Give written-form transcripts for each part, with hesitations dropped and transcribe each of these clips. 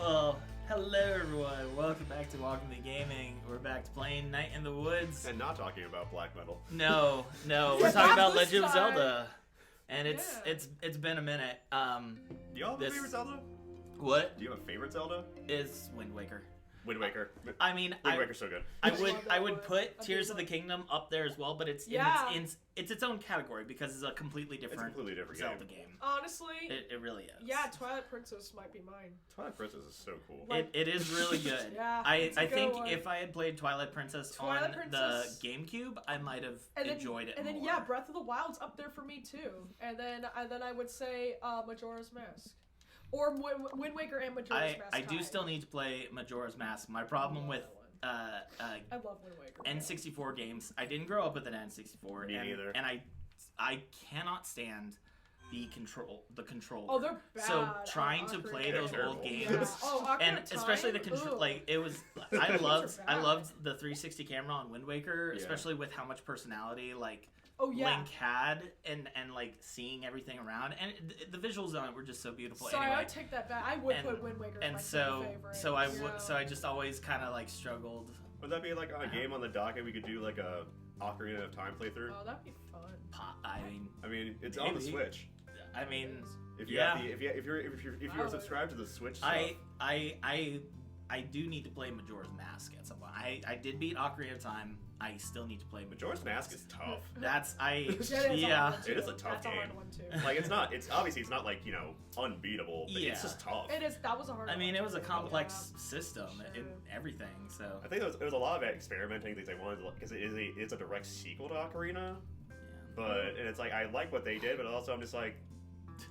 Well, hello everyone. Welcome back to Walking the Gaming. We're back to playing Night in the Woods. And not talking about black metal. No, we're talking about Legend of Zelda. And it's been a minute. Do y'all have a favorite Zelda? What? Do you have a favorite Zelda? Is Wind Waker. Wind Waker. I mean, Wind Waker's so good. I would put Tears of the Kingdom up there as well, but it's its own category because it's a completely different Zelda game. Honestly, it really is. Yeah, Twilight Princess might be mine. Twilight Princess is so cool. It is really good. Yeah, I think if I had played Twilight Princess on the GameCube, I might have enjoyed it. And then more. Breath of the Wild's up there for me too. And then I would say Majora's Mask. Or Wind Waker and Majora's Mask. I do still need to play Majora's Mask. My problem with I love Wind Waker. N64 games. I didn't grow up with an N64. Me neither. And I cannot stand the controller. Oh, they're bad. So trying to play those old games, and especially the control, like it was. I loved the 360 camera on Wind Waker, especially with how much personality Link had, and like seeing everything around, and the visuals on it were just so beautiful. Sorry, anyway. I take that back. I would put Wind Waker as my favorite. So I just always kind of like struggled. Would that be like on a game on the docket? We could do like a Ocarina of Time playthrough. Oh, that'd be fun. I mean, it's maybe. on the Switch. I mean, if you're subscribed to the Switch stuff. I do need to play Majora's Mask at some point. I did beat Ocarina of Time. I still need to play Majora's Mask is tough. It is a tough game. A hard one too. Like it's obviously not like unbeatable, but it's just tough. It is. That was a hard. I mean, it was a complex system in everything. So I think there was a lot of experimenting things they wanted because it's a direct sequel to Ocarina. Yeah. And it's like I like what they did, but also I'm just like.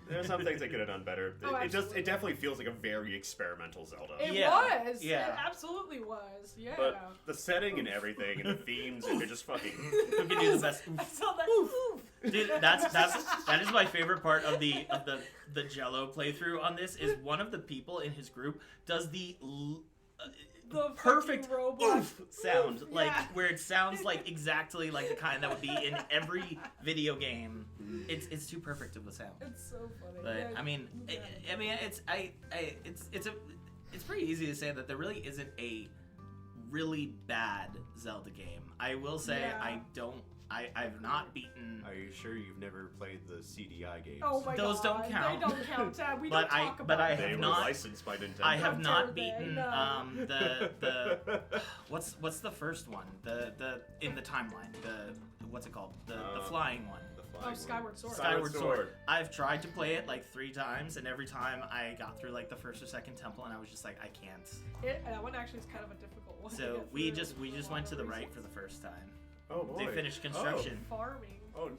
There's some things they could have done better. It definitely feels like a very experimental Zelda. It was. Yeah. It absolutely was. Yeah. But the setting and everything and the themes and they're just fucking. Who can do the best? I saw that. Oof. Dude, that is my favorite part of the Jello playthrough on this. Is one of the people in his group does the perfect oof sound, where it sounds like exactly like the kind that would be in every video game. It's too perfect of a sound. It's so funny. But I mean, it's pretty easy to say that there really isn't a really bad Zelda game. I will say I've not beaten. Are you sure you've never played the CDI games? Oh my Those God. don't count. They don't count. We don't talk about but I they have were not licensed by Nintendo. I have not beaten the what's the first one? The in the timeline. What's it called? The flying one. Skyward Sword. Skyward Sword. I've tried to play it like 3 times, and every time I got through like the first or second temple, and I was just like, I can't. That one actually is kind of a difficult one. So we just went to the right for the first time. Oh boy. They finished construction. Farming. Oh,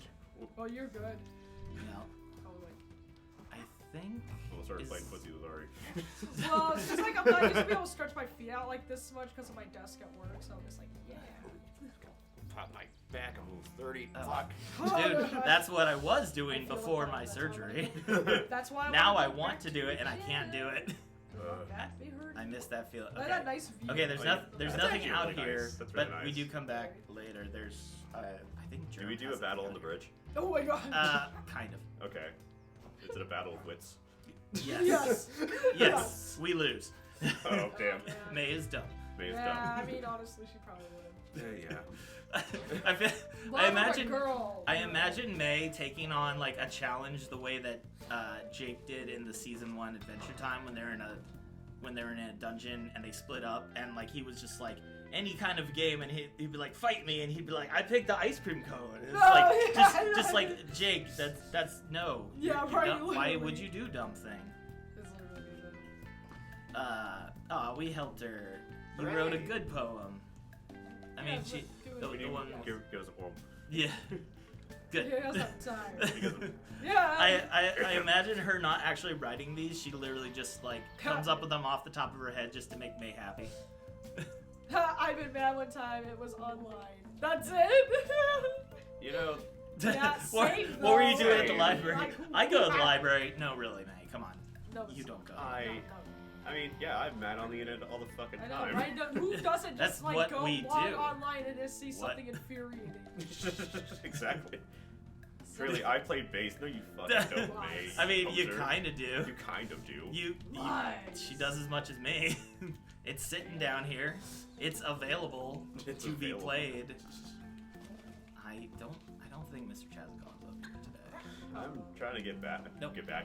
you're good. No. Totally. I think. We'll start playing Pussy with Ari. Well, it's just like I'm not used to be able to stretch my feet out like this much because of my desk at work, so I'm just like, yeah. Pop my back, I'm almost 30. Fuck. Dude, that's what I was doing before my surgery. That's why now I want to do it and I can't do it. I miss that feeling. Okay. That nice view. Okay, there's nothing out really here, nice. That's really but nice. we do come back later. There's, I think. Do we do a battle on the bridge? Oh my God. Kind of. Okay. Is it a battle of wits? Yes. Yes. We lose. Oh damn. May is dumb. May is dumb. I mean, honestly, she probably would. Yeah. I imagine May taking on like a challenge the way that Jake did in the season 1 Adventure Time when they're in a dungeon and they split up and like he was just like any kind of game and he'd be like fight me and he'd be like I picked the ice cream cone. And it's just like Jake, that's no. Yeah, right. Why would you do dumb thing? We helped her. You wrote a good poem. I mean, the one. Give us a poem. Yeah. Good. I'm tired. I imagine her not actually writing these. She literally just like comes up with them off the top of her head just to make May happy. I've been mad one time. It was online. That's it. What were you doing at the library? I go to the library. No, really, May. Come on. No, you don't go. I mean, yeah, I'm mad on the internet all the fucking time. I know, right? Who doesn't just like go log online and just see something infuriating? Exactly. Really, I play bass. No, you fucking don't, May. I mean, you Poser. kind of do. You kind of do. She does as much as me. It's sitting down here. It's available to be played. I don't think Mr. Chaz has gone up here today. I'm trying to get back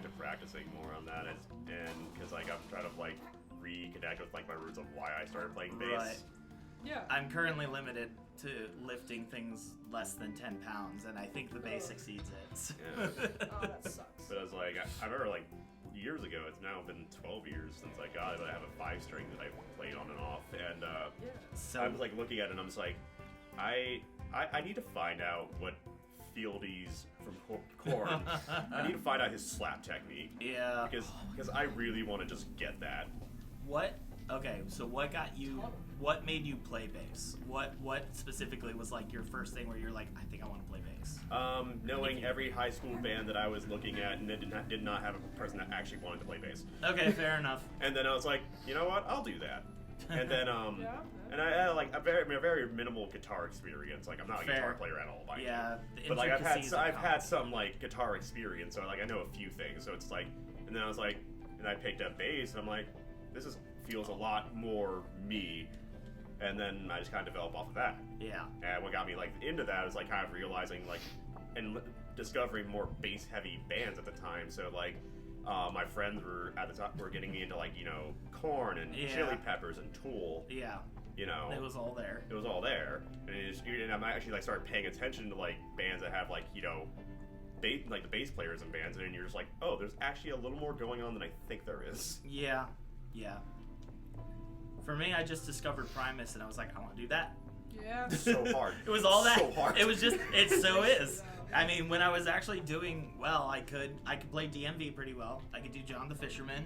to practicing more on that, and because like I'm trying to like reconnect with like my roots of why I started playing bass. Right. Yeah. I'm currently limited to lifting things less than 10 pounds, and I think the bass exceeds it. Yeah. Oh, that sucks. But I was like, I remember like years ago. It's now been 12 years since I got it. But I have a 5-string that I played on and off, and Yeah. So I was like looking at it, and I'm just like, I need to find out what Fieldy's from Korn. I need to find out his slap technique. yeah. Because I really want to just get that. What? Okay, so what got you? What made you play bass? What specifically was like your first thing where you're like, I think I want to play bass? Knowing every high school band that I was looking at, and it did not have a person that actually wanted to play bass. Okay, fair enough. And then I was like, you know what? I'll do that. And then Yeah. and I had like a very minimal guitar experience. Like I'm not a Fair. guitar player at all. By any Yeah, the But like intricacies of I've had comedy. some like guitar experience, so like I know a few things. So it's like, and then I was like, and I picked up bass, and I'm like, feels a lot more me. And then I just kind of developed off of that. Yeah. And what got me like into that is like kind of realizing like and discovering more bass heavy bands at the time. So like my friends were at the time were getting me into like Korn and Yeah. Chili Peppers and Tool. Yeah. It was all there. It was all there, and I'm actually like started paying attention to like bands that have like like the bass players in bands, and you're just like, oh, there's actually a little more going on than I think there is. Yeah. Yeah. For me, I just discovered Primus, and I was like, I want to do that. Yeah. So hard. It was all that. So hard. It was just. It so is. I mean, when I was actually doing well, I could play DMV pretty well. I could do John the Fisherman.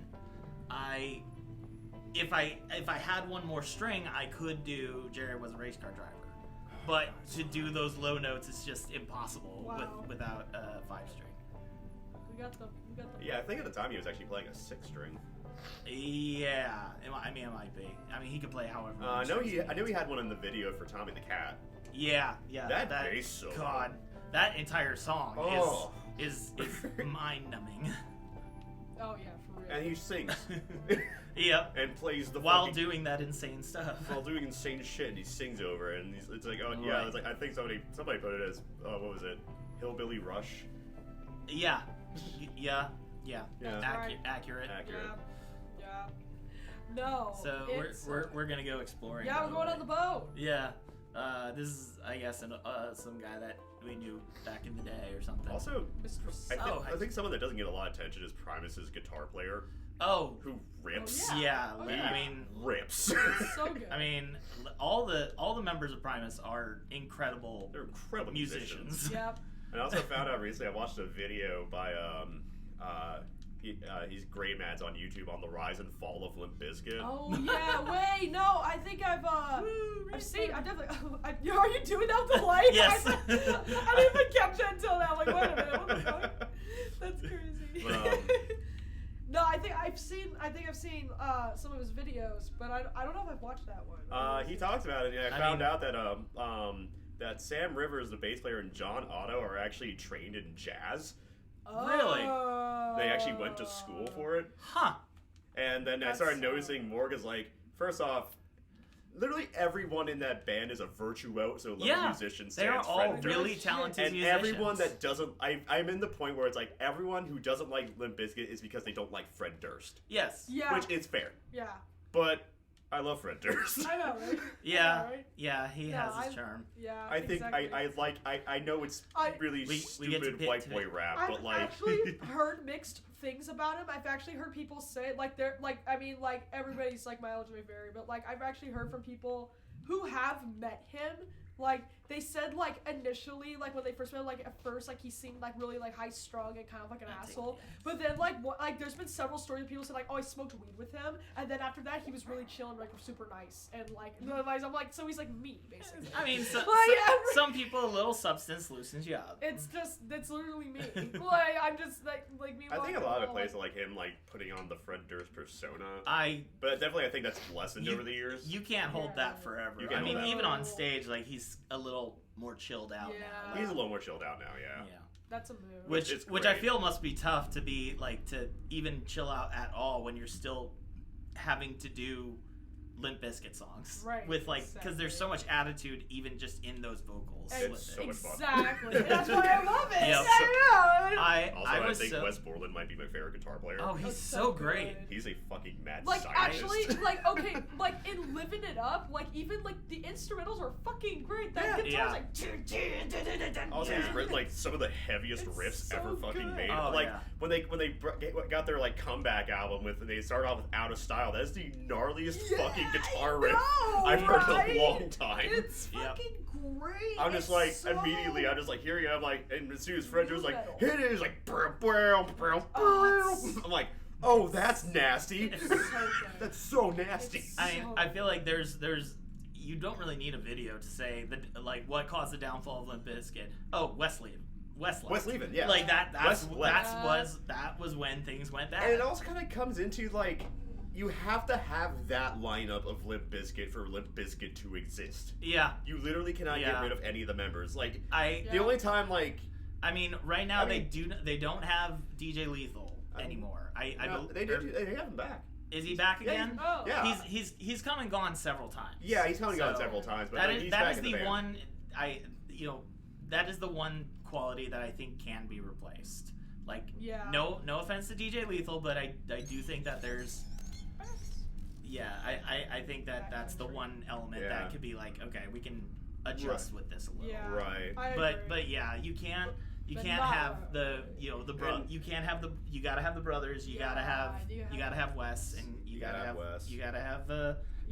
If I had one more string, I could do Jared Was a Race Car Driver. But to do those low notes is just impossible Wow. without a 5-string. We got the. Yeah, I think at the time he was actually playing a 6-string. Yeah, it might be. I mean, he could play however. I many know strings he had one in the video for Tommy the Cat. Yeah. That bass solo. God, that entire song Oh. is mind-numbing. Oh yeah, for real. And he sings. Yep. And plays the While fucking, doing that insane stuff. while doing insane shit, and he sings over it, and it's like, oh yeah, Right. it's like I think somebody put it as what was it, Hillbilly Rush? Yeah. Yeah. Yeah. Accurate. Accurate. Yeah. No. So it's- we're gonna go exploring. Yeah, by we're going way. on the boat. Yeah. This is, I guess, some guy that we knew back in the day or something. Also, Mr. I think someone that doesn't get a lot of attention is Primus's guitar player, Oh. who rips. Oh, Yeah. Oh, I yeah. mean, Rips. It's so good. I mean, all the members of Primus are incredible They're incredible musicians. Yep. And I also found out recently, I watched a video by he's Gray Mads on YouTube on the rise and fall of Limp Bizkit. Oh yeah. Wait. No. I think I've seen. I definitely. Are you doing that with the light? Yes. I didn't even catch it until now. Like, wait a minute. What the fuck? That's crazy. But, No, I think I've seen some of his videos, but I don't know if I've watched that one. He talks about it. Yeah, I I found mean- out that that Sam Rivers, the bass player, and John Otto are actually trained in jazz. Really? They actually went to school for it. Huh. And then I That's started so noticing more because, like, first off, literally everyone in that band is a virtuoso level Yeah. musician. They are sans all Fred Durst. really talented And musicians. everyone that doesn't, I'm in the point where it's like everyone who doesn't like Limp Bizkit is because they don't like Fred Durst, Yes. Yeah. which is fair. Yeah. But I love Fred Durst. I know, right? Yeah. I know, right? Yeah. He No, has his charm. Yeah. I think exactly. I know it's really We get to stupid pick white to boy it. rap, I've but like actually heard mixed things about him. I've actually heard people say like they're like everybody's like mileage may vary, but like I've actually heard from people who have met him. Like they said like initially like when they first met him, like at first like he seemed like really like high strung and kind of like an asshole. But then like there's been several stories of people said like, oh, I smoked weed with him, and then after that he was really chill and like super nice and like I'm like, so he's like me basically. I mean, some people, a little substance loosens you up. It's literally me. Like I'm just like me. I think a walking lot of it around, plays like him like putting on the Fred Durst persona. But definitely I think that's lessened You- over the years. You can't hold Yeah. that forever. You I can't mean, hold that even on forever. stage, like he's a little more chilled out Yeah. now. He's a little more chilled out now, yeah. Yeah. That's a move. Which I feel must be tough to be like to even chill out at all when you're still having to do Limp Bizkit songs, right? With like, because there's so much attitude even just in those vocals. It's so much fun. Exactly. That's why I love it. Yep. I think Wes Borland might be my favorite guitar player. Oh, he's so great. He's a fucking mad like scientist. Actually, like okay, like in Living It Up, like even like the instrumentals are fucking great. That guitar's like. Also, he's written like some of the heaviest riffs ever fucking made. Oh, like when they got their like comeback album with, they started off with Out of Style. That's the gnarliest fucking guitar riff I've heard in a long time. It's fucking great. I'm just like immediately. I'm just like hearing it. I'm like, and as soon as Fred was like, hit it, he's like, I'm like, oh, that's nasty. That's so nasty. I feel like there's you don't really need a video to say that like what caused the downfall of Limp Bizkit. Oh, Wes Levin, yeah. Like that was when things went bad. And it also kind of comes into like, you have to have that lineup of Limp Bizkit for Limp Bizkit to exist. Yeah. You literally cannot get rid of any of the members. Like the only time like, I mean, right now they don't have DJ Lethal anymore. They have him back. Is he back again? Yeah. He's come and gone several times. Yeah, he's come and gone several times, but he's back in the band. One that is the one quality that I think can be replaced. Like, no offense to DJ Lethal, but I do think that there's I think that's the one element that could be like, okay, we can adjust with this a little. Yeah, right. But yeah, you can't have the you gotta have the brothers, you gotta have Wes, and you gotta have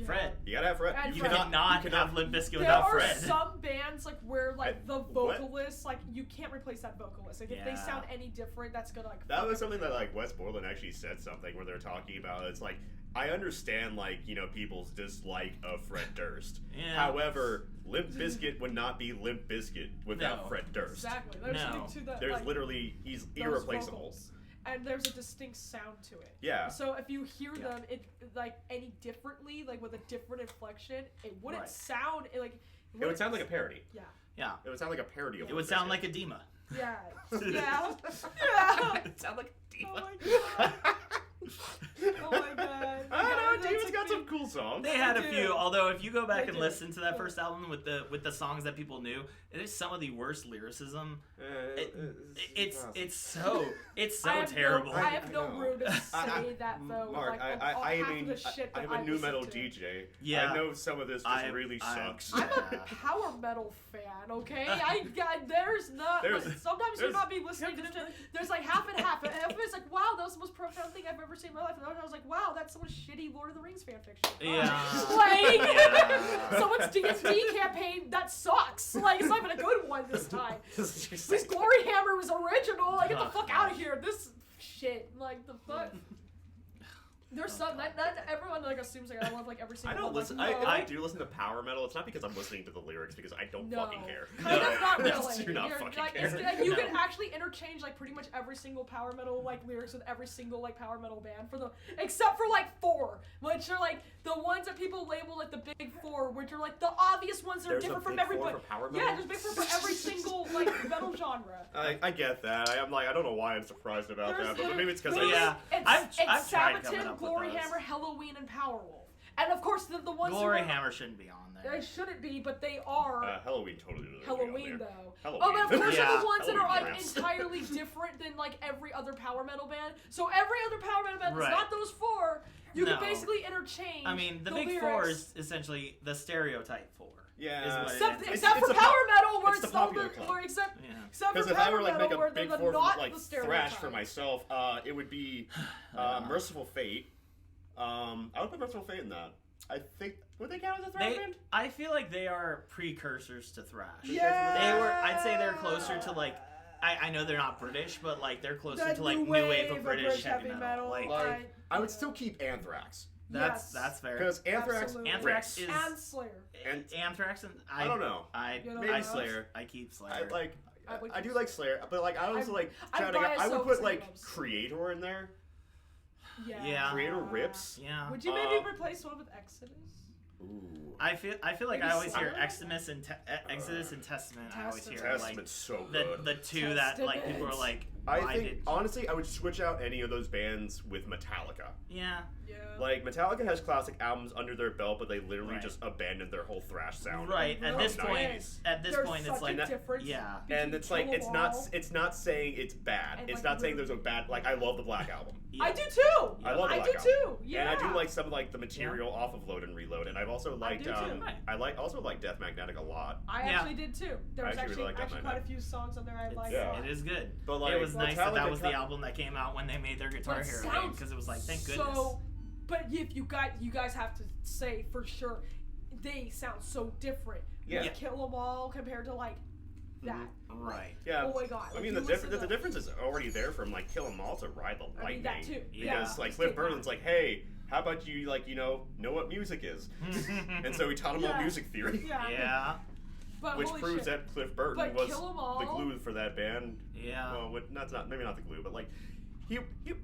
Fred. You gotta have Fred. You cannot have Limp Bizkit without Fred. There are some bands like where like the vocalist, like you can't replace that vocalist. Like if they sound any different, that's gonna like. That was something that like Wes Borland actually said something where they're talking about. It's like, I understand like people's dislike of Fred Durst. Yeah. However, Limp Bizkit would not be Limp Bizkit without Fred Durst. Exactly. There's something to that. There's like, literally he's irreplaceable. Vocals. And there's a distinct sound to it. Yeah. So if you hear them, it like any differently, like with a different inflection, it wouldn't sound like. It would sound like a parody. Yeah. Yeah. It would sound like a parody of. It would sound like a Dima. Yeah. Yeah. Yeah. It sound like a Dima. Oh my god. Oh my god. I don't know. Dima's got some cool songs. They had a few, although if you go back and listen to that first album with the songs that people knew, it is some of the worst lyricism. It's so terrible. I have no room to say that though. Mark, I'm a new metal DJ. Yeah. I know some of this just really sucks. I'm a power metal fan. Okay, sometimes you not be listening to. There's like half and half. And everybody's like, "Wow, that was the most profound thing I've ever seen in my life." And I was like, "Wow, that's so much shitty Lord of the Rings fanfiction." Yeah. Someone's D&D campaign that sucks. Like it's not even a good one this time. This Glory Hammer was original. Like get the fuck out of here. This shit. Like the fuck. There's some that everyone like assumes like I love like every single. I don't one. listen. Like, If I do listen to power metal, it's not because I'm listening to the lyrics, because I don't fucking care. Kind of not really. Do not fucking care. You can actually interchange like pretty much every single power metal like lyrics with every single like power metal band except for like 4, which are like the ones that people label like the big 4, which are like the obvious ones that are different from everybody. Yeah, there's big 4 for every single like metal genre. I get that. I'm like, I don't know why I'm surprised about that, but maybe it's because I've tried coming up with Glory Hammer, Halloween, and Powerwolf. And of course, the ones Glory Hammer shouldn't be on there. They shouldn't be, but they are. Halloween totally doesn't Halloween, though. Halloween. Oh, but of course, Yeah. are the ones that are like entirely different than like every other power metal band. So every other power metal band that's not those 4, you can basically interchange. I mean, the big lyrics. 4 is essentially the stereotype 4. Yeah. Except for power metal, where it's the popular club. Except because for if I were power like metal, make a big 4 not like the thrash for myself, it would be Merciful Fate. I would put Merciful Fate in that. I think would they count as a thrash band? I feel like they are precursors to thrash. Yeah. I'd say they're closer to like. I know they're not British, but like they're closer to like new new wave of British heavy metal. Like I would still keep Anthrax. That's fair. Because Anthrax is and Slayer. Anthrax and I don't know. I Slayer. I keep Slayer. I do like Slayer, but like I also like I would put like Creator in there. Yeah. Creator rips. Yeah. Would you maybe replace one with Exodus? Ooh. I feel like Maybe I always hear Slayer? Exodus and Testament. I always hear Testament's so good. the two that like people are like. I think honestly, I would switch out any of those bands with Metallica. Yeah. Yeah. Like Metallica has classic albums under their belt, but they literally just abandoned their whole thrash sound. Right. At this point, it's like yeah. And it's like it's not saying it's bad. And it's like not saying there's a bad. Like I love the Black Album. Yeah. I do too. I love the I Black do Album. too. Yeah. And I do like some of like the material off of Load and Reload, and I've also liked do too. I also like Death Magnetic a lot. I actually did too. There was I actually really like actually quite a few songs on there I liked. Yeah. It is good. But like it was nice that was the Metallica album that came out when they made their Guitar Hero game, because it was like, thank goodness. So, but if you guys have to say for sure, they sound so different. Yeah. Like Kill 'Em All compared to like that. Right. Yeah. Oh my god. I mean, the difference is already there from like Kill 'Em All to Ride the Lightning. I mean that too. Because like Cliff Burton's like, hey, how about you like know what music is? And so he taught him all music theory. Yeah. But which proves that Cliff Burton was the glue for that band. Yeah. Well, maybe not the glue, but like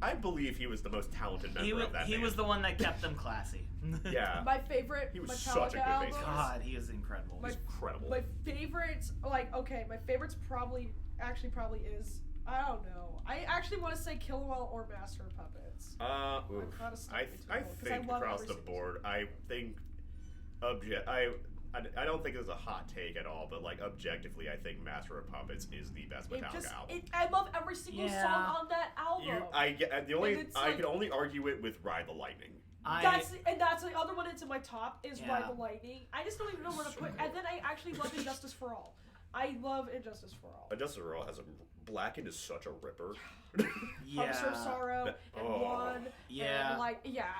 I believe he was the most talented member of that band. He was the one that kept them classy. Yeah. My favorite he was Metallica such a good albums, bassist. God, he is incredible. He's incredible. My favorites, my favorites probably is, I don't know. I actually want to say Kill 'Em All or Master of Puppets. I think across the board, I think I don't think it's a hot take at all, but like objectively, I think Master of Puppets is the best Metallica album. I love every single song on that album. I can only argue it with Ride the Lightning. That's the other one. It's in my top is Ride the Lightning. I just don't even know where to put. And then I actually love Injustice for All. I love Injustice for All. Injustice for All has Blackened is such a ripper. Punisher of Sorrow and One. Yeah. And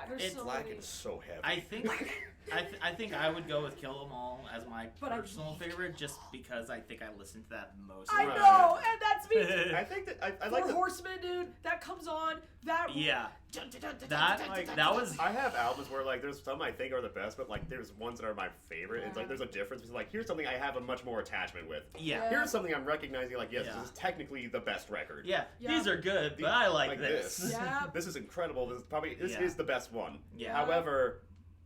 there's so Blackened many. is so heavy. I think I would go with Kill 'Em All as my personal favorite, just because I think I listened to that most. I know, and that's me. I think that I like the Horseman, dude. That comes on. That was. I have albums where like there's some I think are the best, but like there's ones that are my favorite. Yeah. It's like there's a difference between like here's something I have a much more attachment with. Yeah. Here's something I'm recognizing like this is technically the best record. Yeah. These are good, but I like this. Yeah. This is incredible. This is the best one. Yeah. However,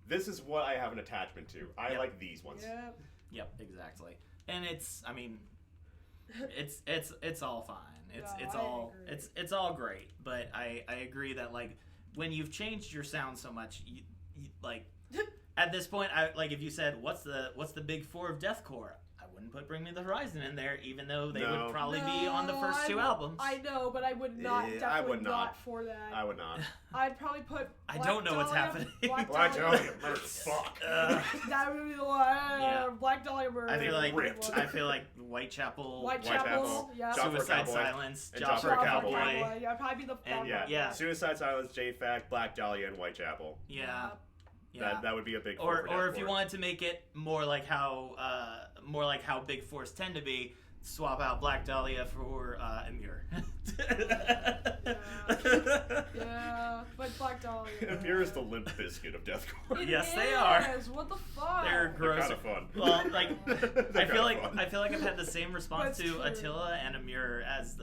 this is what I have an attachment to. I like these ones. Yep, exactly. And it's all fine. It's all great. But I agree that like when you've changed your sound so much, you like at this point if you said what's the big four of deathcore, I wouldn't put Bring Me the Horizon in there, even though they would probably be on the first two albums. I know, but I would not. I would not for that. I would not. I'd probably put. I don't know what's happening. Black Dahlia murder. Fuck. That would be the one. Black Dahlia murder. I feel like Whitechapel. Yeah. Suicide Silence. Job for a Cowboy. Yeah, probably be the. Suicide Silence, J-Fac, Black Dahlia, and Whitechapel. Yeah. Yeah. That would be a big. Or if you wanted to make it more like how Big Fours tend to be, swap out Black Dahlia for Amur. Yeah, but Black Dahlia. Amur is the Limp Bizkit of deathcore. Yes, they are. What the fuck? They're gross. They're kind of fun. Well, like I feel like I've had the same response to Attila and Amur as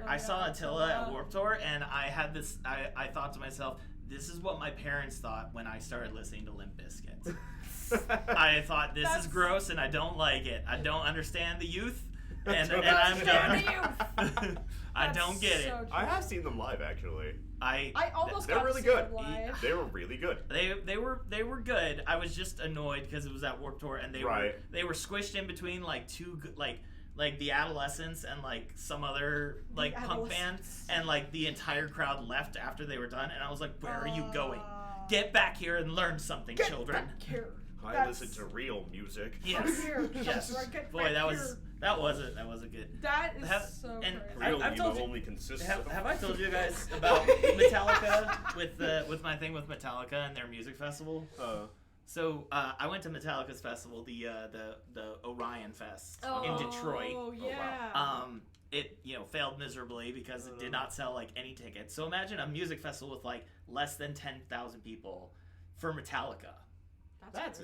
I saw Attila at Warped Tour, and I had this. I thought to myself, this is what my parents thought when I started listening to Limp Bizkit. I thought this is gross and I don't like it. I don't understand the youth, and I'm done. I don't get it. I have seen them live actually. I almost they're got really to see good. them live. They were really good. They were good. I was just annoyed because it was at Warped Tour and they were squished in between like two like the Adolescents and like some other like punk band, and like the entire crowd left after they were done, and I was like, where are you going? Get back here and learn something, children. Back here. I listen to real music. Yes. Yes. Boy, that was a good. That is so and crazy. Real emo only consists of... Have I told you guys about Metallica with my thing with Metallica and their music festival? So I went to Metallica's festival, the Orion Fest in Detroit. Oh yeah. Wow. It failed miserably because it did not sell like any tickets. So imagine a music festival with like less than 10,000 people for Metallica. That's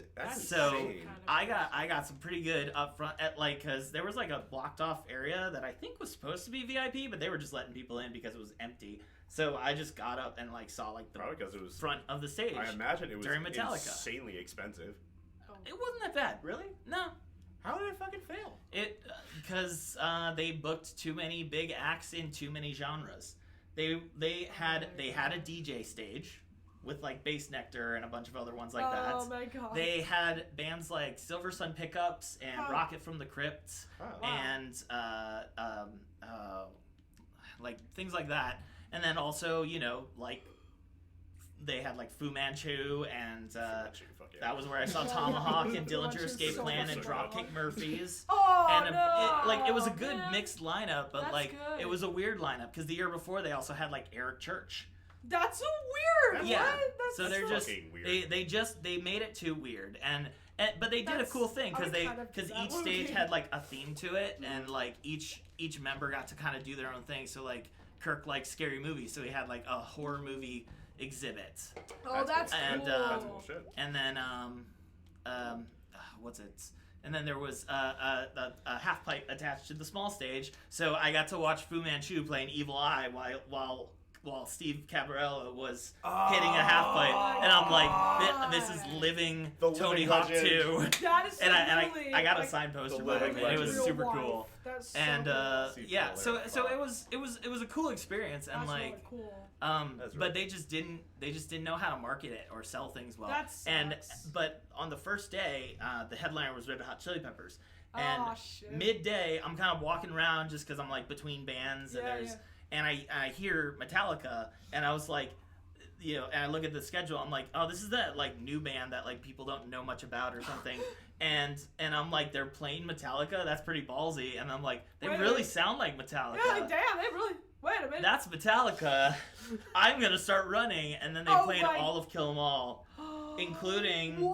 So insane. I got some pretty good up front at because there was like a blocked off area that I think was supposed to be VIP, but they were just letting people in because it was empty. So I just got up and like saw like the probably because it was front of the stage. I imagine it was during Metallica. insanely expensive. It wasn't that bad. Really? No. How did it fucking fail? It because they booked too many big acts in too many genres. They had a DJ stage with like Bass Nectar and a bunch of other ones like that. Oh my god. They had bands like Silver Sun Pickups and Rocket from the Crypt and like things like that. And then also, like they had like Fu Manchu and that was where I saw Tomahawk and Dillinger Escape Plan and Dropkick Murphys. Oh, and it was a good mixed lineup, but That's like good. it was a weird lineup because the year before they also had like Eric Church. That's so weird. Yeah. What? That's So they're just weird. they made it too weird but they did a cool thing because each stage had like a theme to it and like each member got to kind of do their own thing. So like Kirk likes scary movies, so he had like a horror movie exhibit. Oh, that's cool. And that's bullshit. and then what's it? And then there was a half pipe attached to the small stage, so I got to watch Fu Manchu playing Evil Eye while Steve Cabarella was hitting a half pipe, and I'm like, this is living Tony Hawk 2. That is so and I got a signed poster by him, and it was super cool. That's so And cool. yeah, so it was a cool experience, and That's like really cool. but they just didn't know how to market it or sell things well. That sucks. But on the first day, the headliner was Red Hot Chili Peppers. And shit. midday, I'm kind of walking around just because I'm like between bands and I hear Metallica, and I was like, and I look at the schedule, I'm like, oh, this is that like new band that like people don't know much about or something, and I'm like, they're playing Metallica, that's pretty ballsy, and I'm like, they really sound like Metallica. Yeah, like, damn, they really. Wait a minute. That's Metallica. I'm gonna start running, and then they played all of Kill 'Em All, including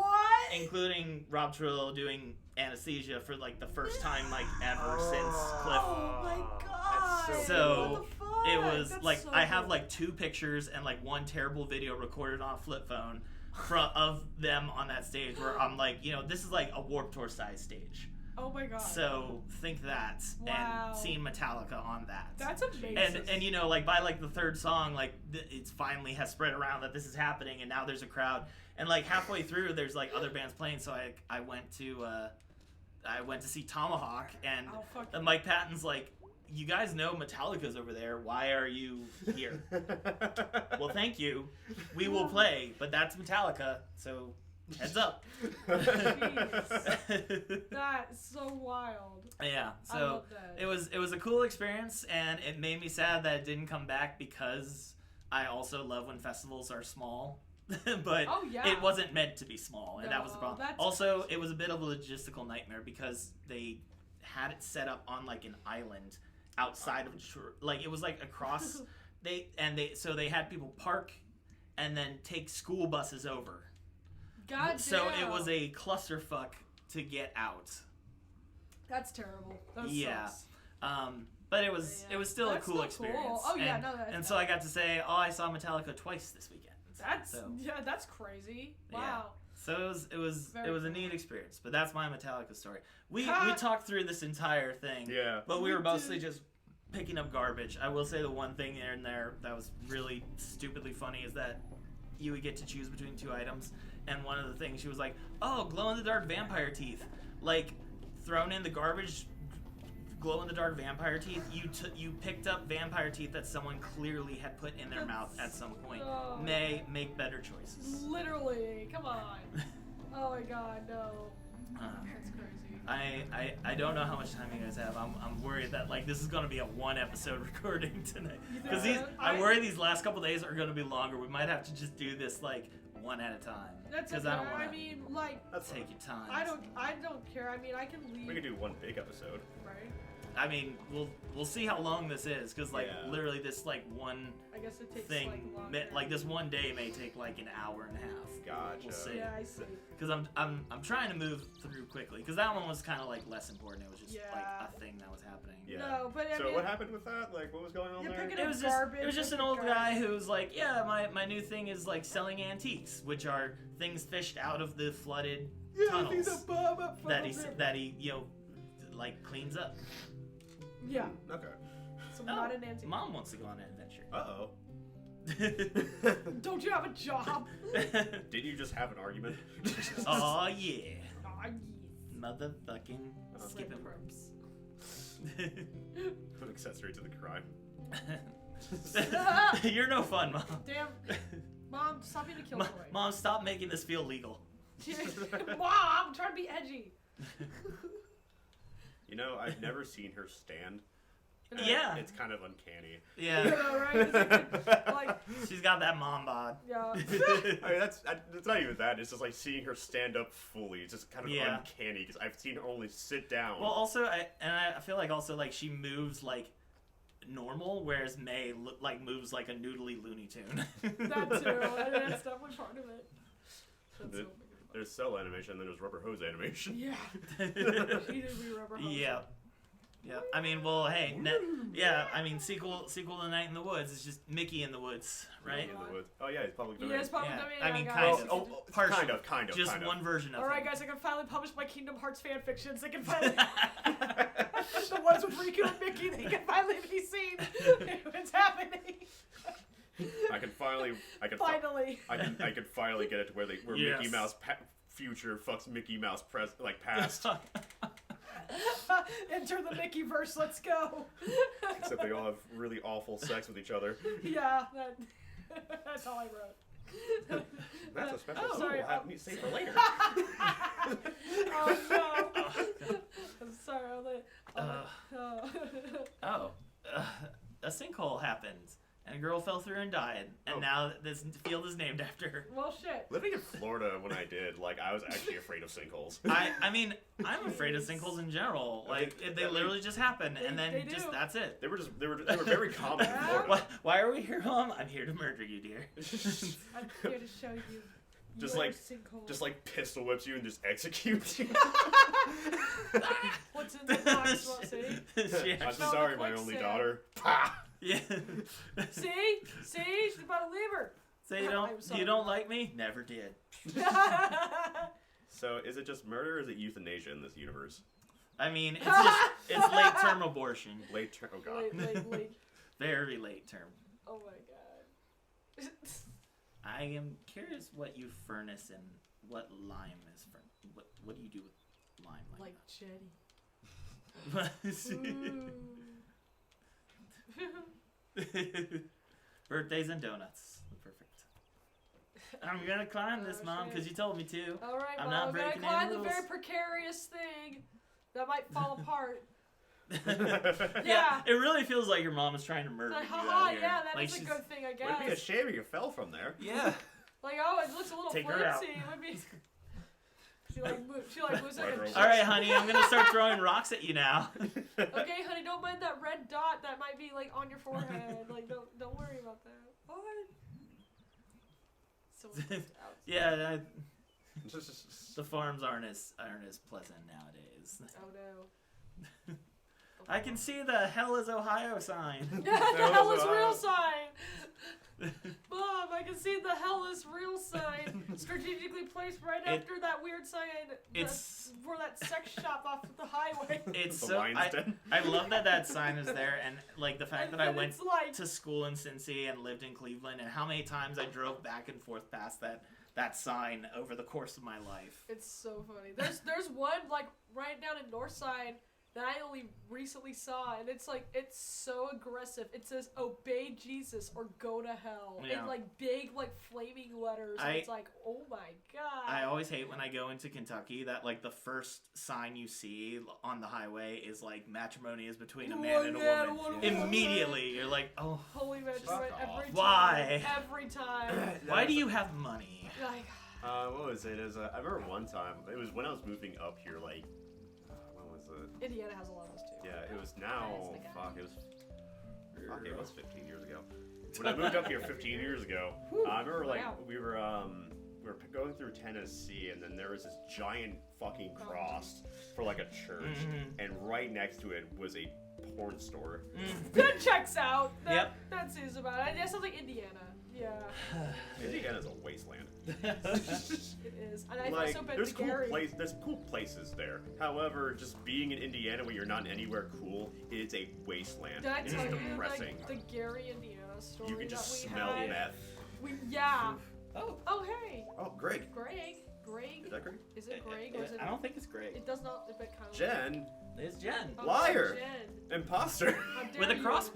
Rob Trujillo doing Anesthesia for like the first time like ever since Cliff. Oh my god. So what the fuck? it was That's like so I have cool. like 2 pictures and like 1 terrible video recorded on a flip phone of them on that stage where I'm like, this is like a Warped Tour size stage. Oh my god. So think that Wow. and seeing Metallica on that. That's amazing. And like by like the 3rd song, like it's finally has spread around that this is happening, and now there's a crowd. And like halfway through, there's like other bands playing. So I went to see Tomahawk, and Mike Patton's like, you guys know Metallica's over there. Why are you here? Well, thank you. We will play, but that's Metallica, so heads up. That's so wild. Yeah, I so love that. it was a cool experience, and it made me sad that it didn't come back because I also love when festivals are small. But it wasn't meant to be small, and that was the problem. Also, it was a bit of a logistical nightmare because they had it set up on like an island outside of Detroit. Like it was like across they had people park and then take school buses over. God damn. So it was a clusterfuck to get out. That's terrible. That sucks. But it was still a cool experience. Cool. Oh yeah, and so I got to say, I saw Metallica twice this weekend. That's crazy. Wow. Yeah. So it was a neat experience. But that's my Metallica story. We talked through this entire thing. Yeah. But we were mostly just picking up garbage. I will say the one thing in there that was really stupidly funny is that you would get to choose between 2 items, and one of the things she was like, "Oh, glow-in-the-dark vampire teeth." Like thrown in the garbage, glow-in-the-dark vampire teeth. You picked up vampire teeth that someone clearly had put in their mouth at some point. No. May make better choices. Literally, come on. Oh my god, no. That's crazy. I don't know how much time you guys have. I'm worried that like this is gonna be a 1 episode recording tonight because I'm worried these last couple days are gonna be longer. We might have to just do this like 1 at a time. That's okay. I mean, like, take your time. I don't care. I mean, I can leave. We could do 1 big episode. Right. I mean, we'll see how long this is, because like Yeah. literally this like one I guess it takes thing, like longer. like this one day may take like an hour and a half. Gotcha. We'll see. Yeah, I see. Because I'm trying to move through quickly, because that one was kind of like less important. It was just like Yeah. a thing that was happening. Yeah. No, but I So mean, what happened with that? Like, what was going on You're there? picking It up was just garbage it was just and an old garbage. guy who was like, yeah, my new thing is like selling antiques, which are things fished out of the flooded tunnels that he like cleans up. Yeah. Okay. So Oh, not an antique. Mom wants to go on an adventure. Uh-oh. Don't you have a job? Did you just have an argument? Oh yeah, Aw, yes. motherfucking skipping Slip rope. ropes. An accessory to the crime. You're no fun, Mom. Damn. Mom, stop being a kill toy. Mom, stop making this feel legal. Mom, I'm trying to be edgy. You know, I've never seen her stand. Yeah. It's kind of uncanny. You Yeah, know, right? Like, she's got that mom bod. yeah. I mean, it's not even that. It's just like seeing her stand up fully. It's just kind of Yeah. uncanny because I've seen her only sit down. Well, also, I feel like also like she moves like normal, whereas May like moves like a noodly Looney Tune. That too. That's definitely part of it. That's so big. There's cell animation, and then there's rubber hose animation. Yeah. She did be rubber hose. Yeah. Yeah. I mean, well, hey, yeah. I mean, sequel to Night in the Woods is just Mickey in the Woods, right? In the woods. Oh yeah, it's public Yeah, domain. it's public Yeah, domain. I mean, guys. kind of. Oh, Partial. kind of. Just one version of Alright it. guys, I can finally publish my Kingdom Hearts fan fictions. They can finally the ones with Riku and Mickey, they can finally be seen. It's happening. I can finally get it to where Yes. Mickey Mouse future fucks Mickey Mouse past. Enter the Mickey verse, let's go. Except they all have really awful sex with each other. Yeah, that's all I wrote. That's a special Oh, tool sorry, we'll have me save for later. Oh no. I'm sorry, A sinkhole happened, and a girl fell through and died, and Oh. now this field is named after her. Well shit. Living in Florida when I did, like, I was actually afraid of sinkholes. I mean, I'm afraid of sinkholes in general. Like, they literally just happen, and then They just do. that's it. They were very common in Florida. Why are we here, Mom? I'm here to murder you, dear. I'm here to show you. Just your like- sinkhole. Just like pistol whips you and just executes you. What's in the box? What, see? She I'm actually- Smell sorry, the my only quicksand. daughter. Pa! yeah. See? She's about to leave her. So you I'm sorry, don't Mom. like me? Never did. So is it just murder or is it euthanasia in this universe? I mean, it's late term abortion. Late term. Oh god. Late. Very late term. Oh my god. I am curious what you furnace and what lime is for. What do you do with lime Like Jenny. that? Birthdays and donuts. Perfect. I'm gonna climb this, Oh, Mom, shit. because you told me to. Alright, I'm Mom, not I'm gonna breaking climb any the rules. very precarious thing that might fall apart. Yeah. Yeah. It really feels like your mom is trying to murder Like, you haha, out here. yeah, that like is a she's- good thing, I Would it be a guess. shame if you fell from there? Yeah. Like, oh, it looks a little Take her out. flimsy. It would be. She moves like Right, a All right, honey, I'm gonna start throwing rocks at you now. Okay, honey, don't mind that red dot that might be like on your forehead. Like, don't worry about that. What? So Yeah, the farms aren't as pleasant nowadays. Oh no. I can see the Hell is Ohio sign. the hell is real sign. Mom, I can see the hell is real sign strategically placed right after that weird sign for that sex shop off the highway. It's The so lion's den. I love that sign is there, and like the fact that I then went it's like, to school in Cincy and lived in Cleveland, and how many times I drove back and forth past that sign over the course of my life. it's so funny. There's one like right down in Northside that I only recently saw, and it's like, it's so aggressive. It says obey Jesus or go to hell Yeah. in like big like flaming letters. And it's like, oh my god. I always hate when I go into Kentucky that like the first sign you see on the highway is like matrimony is between a man and a woman. Immediately you're like, oh, Holy matrimony Fuck every time. Why? Every time. why do you have money? Like, What was it? I remember one time. It was when I was moving up here. Like, when was it? Indiana has a lot of those too. Yeah, it was now. That is the guy. It was 15 years ago. When I moved up here 15 years ago, I remember like Wow. we were going through Tennessee, and then there was this giant fucking cross for like a church, and right next to it was a porn store. That checks out. Yep. That seems about it. That sounds like Indiana. Yeah. Indiana's a wasteland. It is. And I've Like, also been there's to cool Gary. there's cool places there. However, just being in Indiana when you're not anywhere cool, it's a wasteland. Did I It's tell you depressing. like the Gary, Indiana story You can just that we smell had? meth. Yeah. Oh. Oh hey, Oh, Greg. Greg. Is that Greg? Is it Greg or is it? I don't think it's Greg. It does not. It kind of. Jen. It's Jen. Oh, Liar. Jen. Imposter. How dare With a you. I've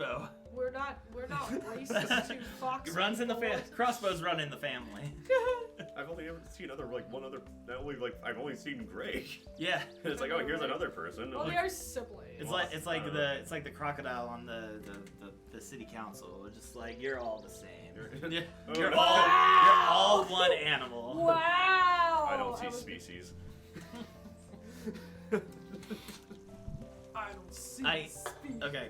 We're not racist to Fox. Runs in the people. crossbows run in the family. I've only ever seen I've only seen Greg. Yeah. And it's like, oh, here's another person. Well, they are siblings. It's Well, like the crocodile on the city council. We're just like, you're all the same. Oh, You're no. all one animal. Wow. I don't see was- species. I don't see. I- species. Okay,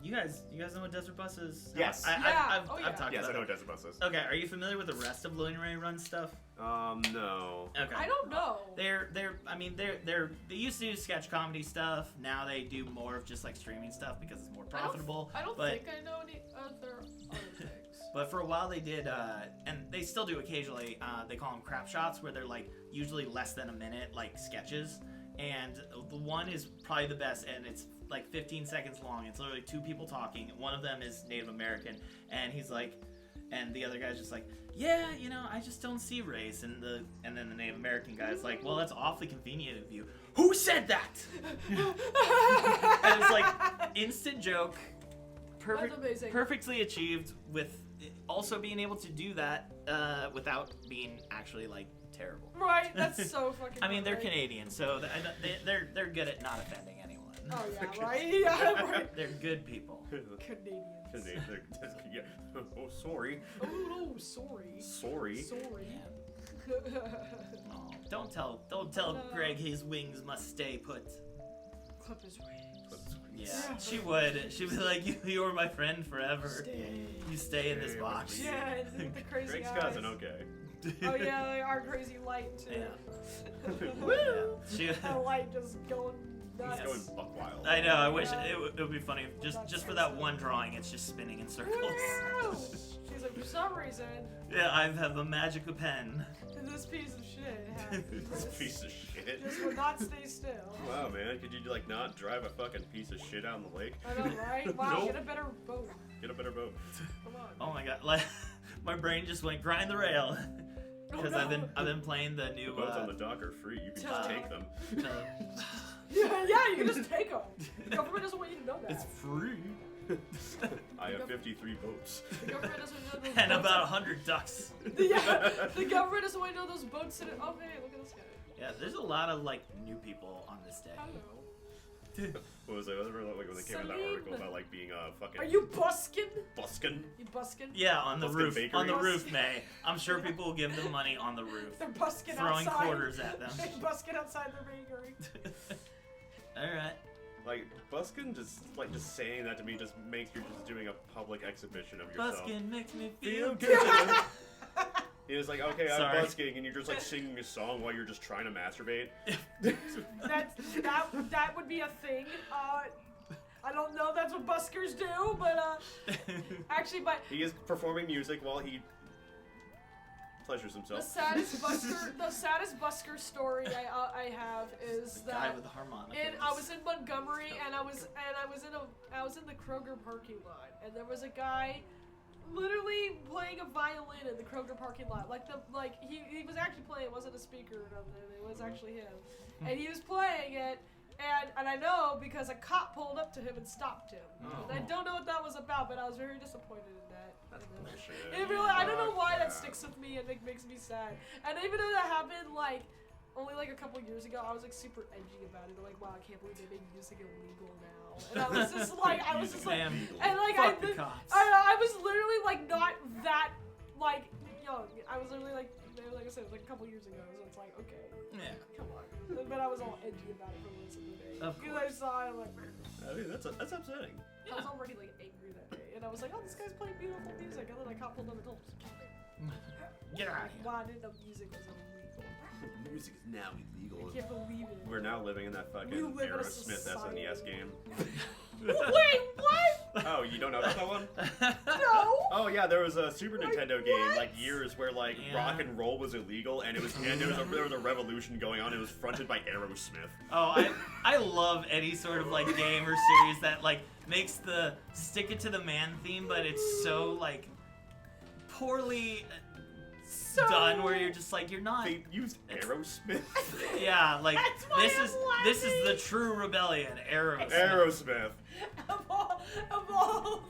you guys know what Desert Bus is? Yes. I've Oh, yeah. talked Yes, I about know it. Desert Buses. Okay, are you familiar with the rest of Loin Ray Run stuff? No. Okay. I don't know. They used to do sketch comedy stuff. Now they do more of just like streaming stuff because it's more profitable. I don't but, think I know any other things. But for a while they did, and they still do occasionally. They call them crap shots, where they're like usually less than a minute, like sketches. And the one is probably the best, and it's like 15 seconds long. It's literally two people talking. One of them is Native American, and he's like, and the other guy's just like, yeah, I just don't see race. And then the Native American guy's like, well, that's awfully convenient of you. Who said that? And it's like instant joke, That's amazing. perfectly achieved, with also being able to do that without being actually like terrible. Right, that's so fucking. I mean, they're funny. Canadian, so they're good at not offending anyone. Oh yeah, right. Yeah, right. They're good people. Canadians. Yeah. Oh, sorry. Oh no, sorry. Sorry. Sorry. Oh, don't tell No. Greg his wings must stay put. Clip his wings. Yeah, Yeah. she would. She'd be like, you were my friend forever. Stay. You stay in this Stay box. with Yeah, and the crazy Greg's eyes. cousin, okay. Oh yeah, like our crazy light too. Yeah. Woo! She, That light just going nuts. He's going buck wild. I know. I wish Yeah. it would be funny if just for that one drawing, it's just spinning in circles. Woo! She's like, for some reason, Yeah, I have a magical pen. this piece of shit has This piece of shit. just would not stay still. Wow, man, could you like not drive a fucking piece of shit out in the lake? I know, right? Wow, Nope. get a better boat. Get a better boat. Come on. Oh my god! Like my brain just went grind the rail because no. I've been playing the new. The boats on the dock are free. You can just take them. Yeah, you can just take them. The government doesn't want you to know that. It's free. I have 53 boats. The government doesn't want you to know those And boats about 100 ducks. Yeah, the government doesn't want you to know those boats sit. Oh, hey, look at this guy. Yeah, there's a lot of like new people on this day. Hello. What was it? I remember like when they came in that Salim. article about like being fucking. Are you buskin? buskin? You buskin? Yeah, on the Buskin' roof. Bakery. On the roof, May. I'm sure people will give them money on the roof, They're buskin throwing outside. quarters at them. They're buskin outside their bakery. All right. Like buskin, just saying that to me just makes you just doing a public exhibition of yourself. Buskin makes me feel Feel good. good. It's like, okay, I'm Sorry. busking, and you're just like singing a song while you're just trying to masturbate. That would be a thing. I don't know that's what buskers do, but actually, but He is performing music while he pleasures the himself. saddest busker story I have is The guy that with the harmonica. I was in Montgomery and I was in the Kroger parking lot, and there was a guy literally playing a violin in the Kroger parking lot. He was actually playing. It wasn't a speaker or nothing. It was actually him, and he was playing it. And I know because a cop pulled up to him and stopped him. Oh. And I don't know what that was about, but I was very disappointed in that. That's And then- bullshit. It really, I don't know why Yeah. that sticks with me and it makes me sad. And even though that happened only a couple years ago, I was super edgy about it. Like, wow, I can't believe they made music illegal now. And I was just like, Damn. and Fuck the cops. I was literally not that young. I was literally they were I said, it was like a couple years ago, so it's like, okay, Yeah. come on. But I was all edgy about it for the rest of the day. Of Because I saw it, like, I mean, that's upsetting. I was already like angry that day, and I was like, oh, this guy's playing beautiful music, and then I caught pulled on the toes. Get out of here. Why did the music was illegal? Music is now illegal. I can't believe it. We're now living in that We fucking live in a Aerosmith society. SNES game. Wait, what? Oh, you don't know about that one? No! Oh yeah, there was a Super Like, Nintendo game what? like years where like Yeah. rock and roll was illegal, and there was a revolution going on. It was fronted by Aerosmith. Oh, I love any sort of like game or series that like makes the stick it to the man theme, but it's so like poorly So done where you're just like you're not. They used Aerosmith. Yeah, like That's why this I'm is the laughing. true rebellion, Aerosmith. Aerosmith. of all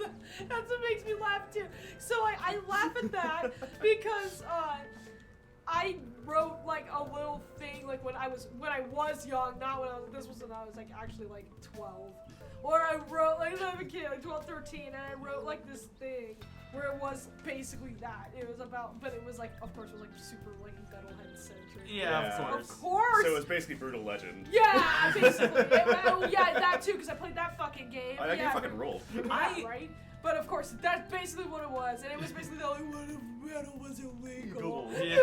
that's what makes me laugh too. So I laugh at that because I wrote like a little thing like when I was young, not when I was, this was when I was like actually like 12. Or I wrote like when I was a kid, like 12, 13, and I wrote like this thing where it was basically that. It was about, but it was like, of course, it was like super like metalhead centric. Yeah, Yeah. of course. Of course. So it was basically Brutal Legend. Yeah, basically. Yeah, that too, because I played that fucking game. Oh, that yeah, game fucking ruled. right? But of course, that's basically what it was, and it was basically the only one of metal was illegal. Yeah.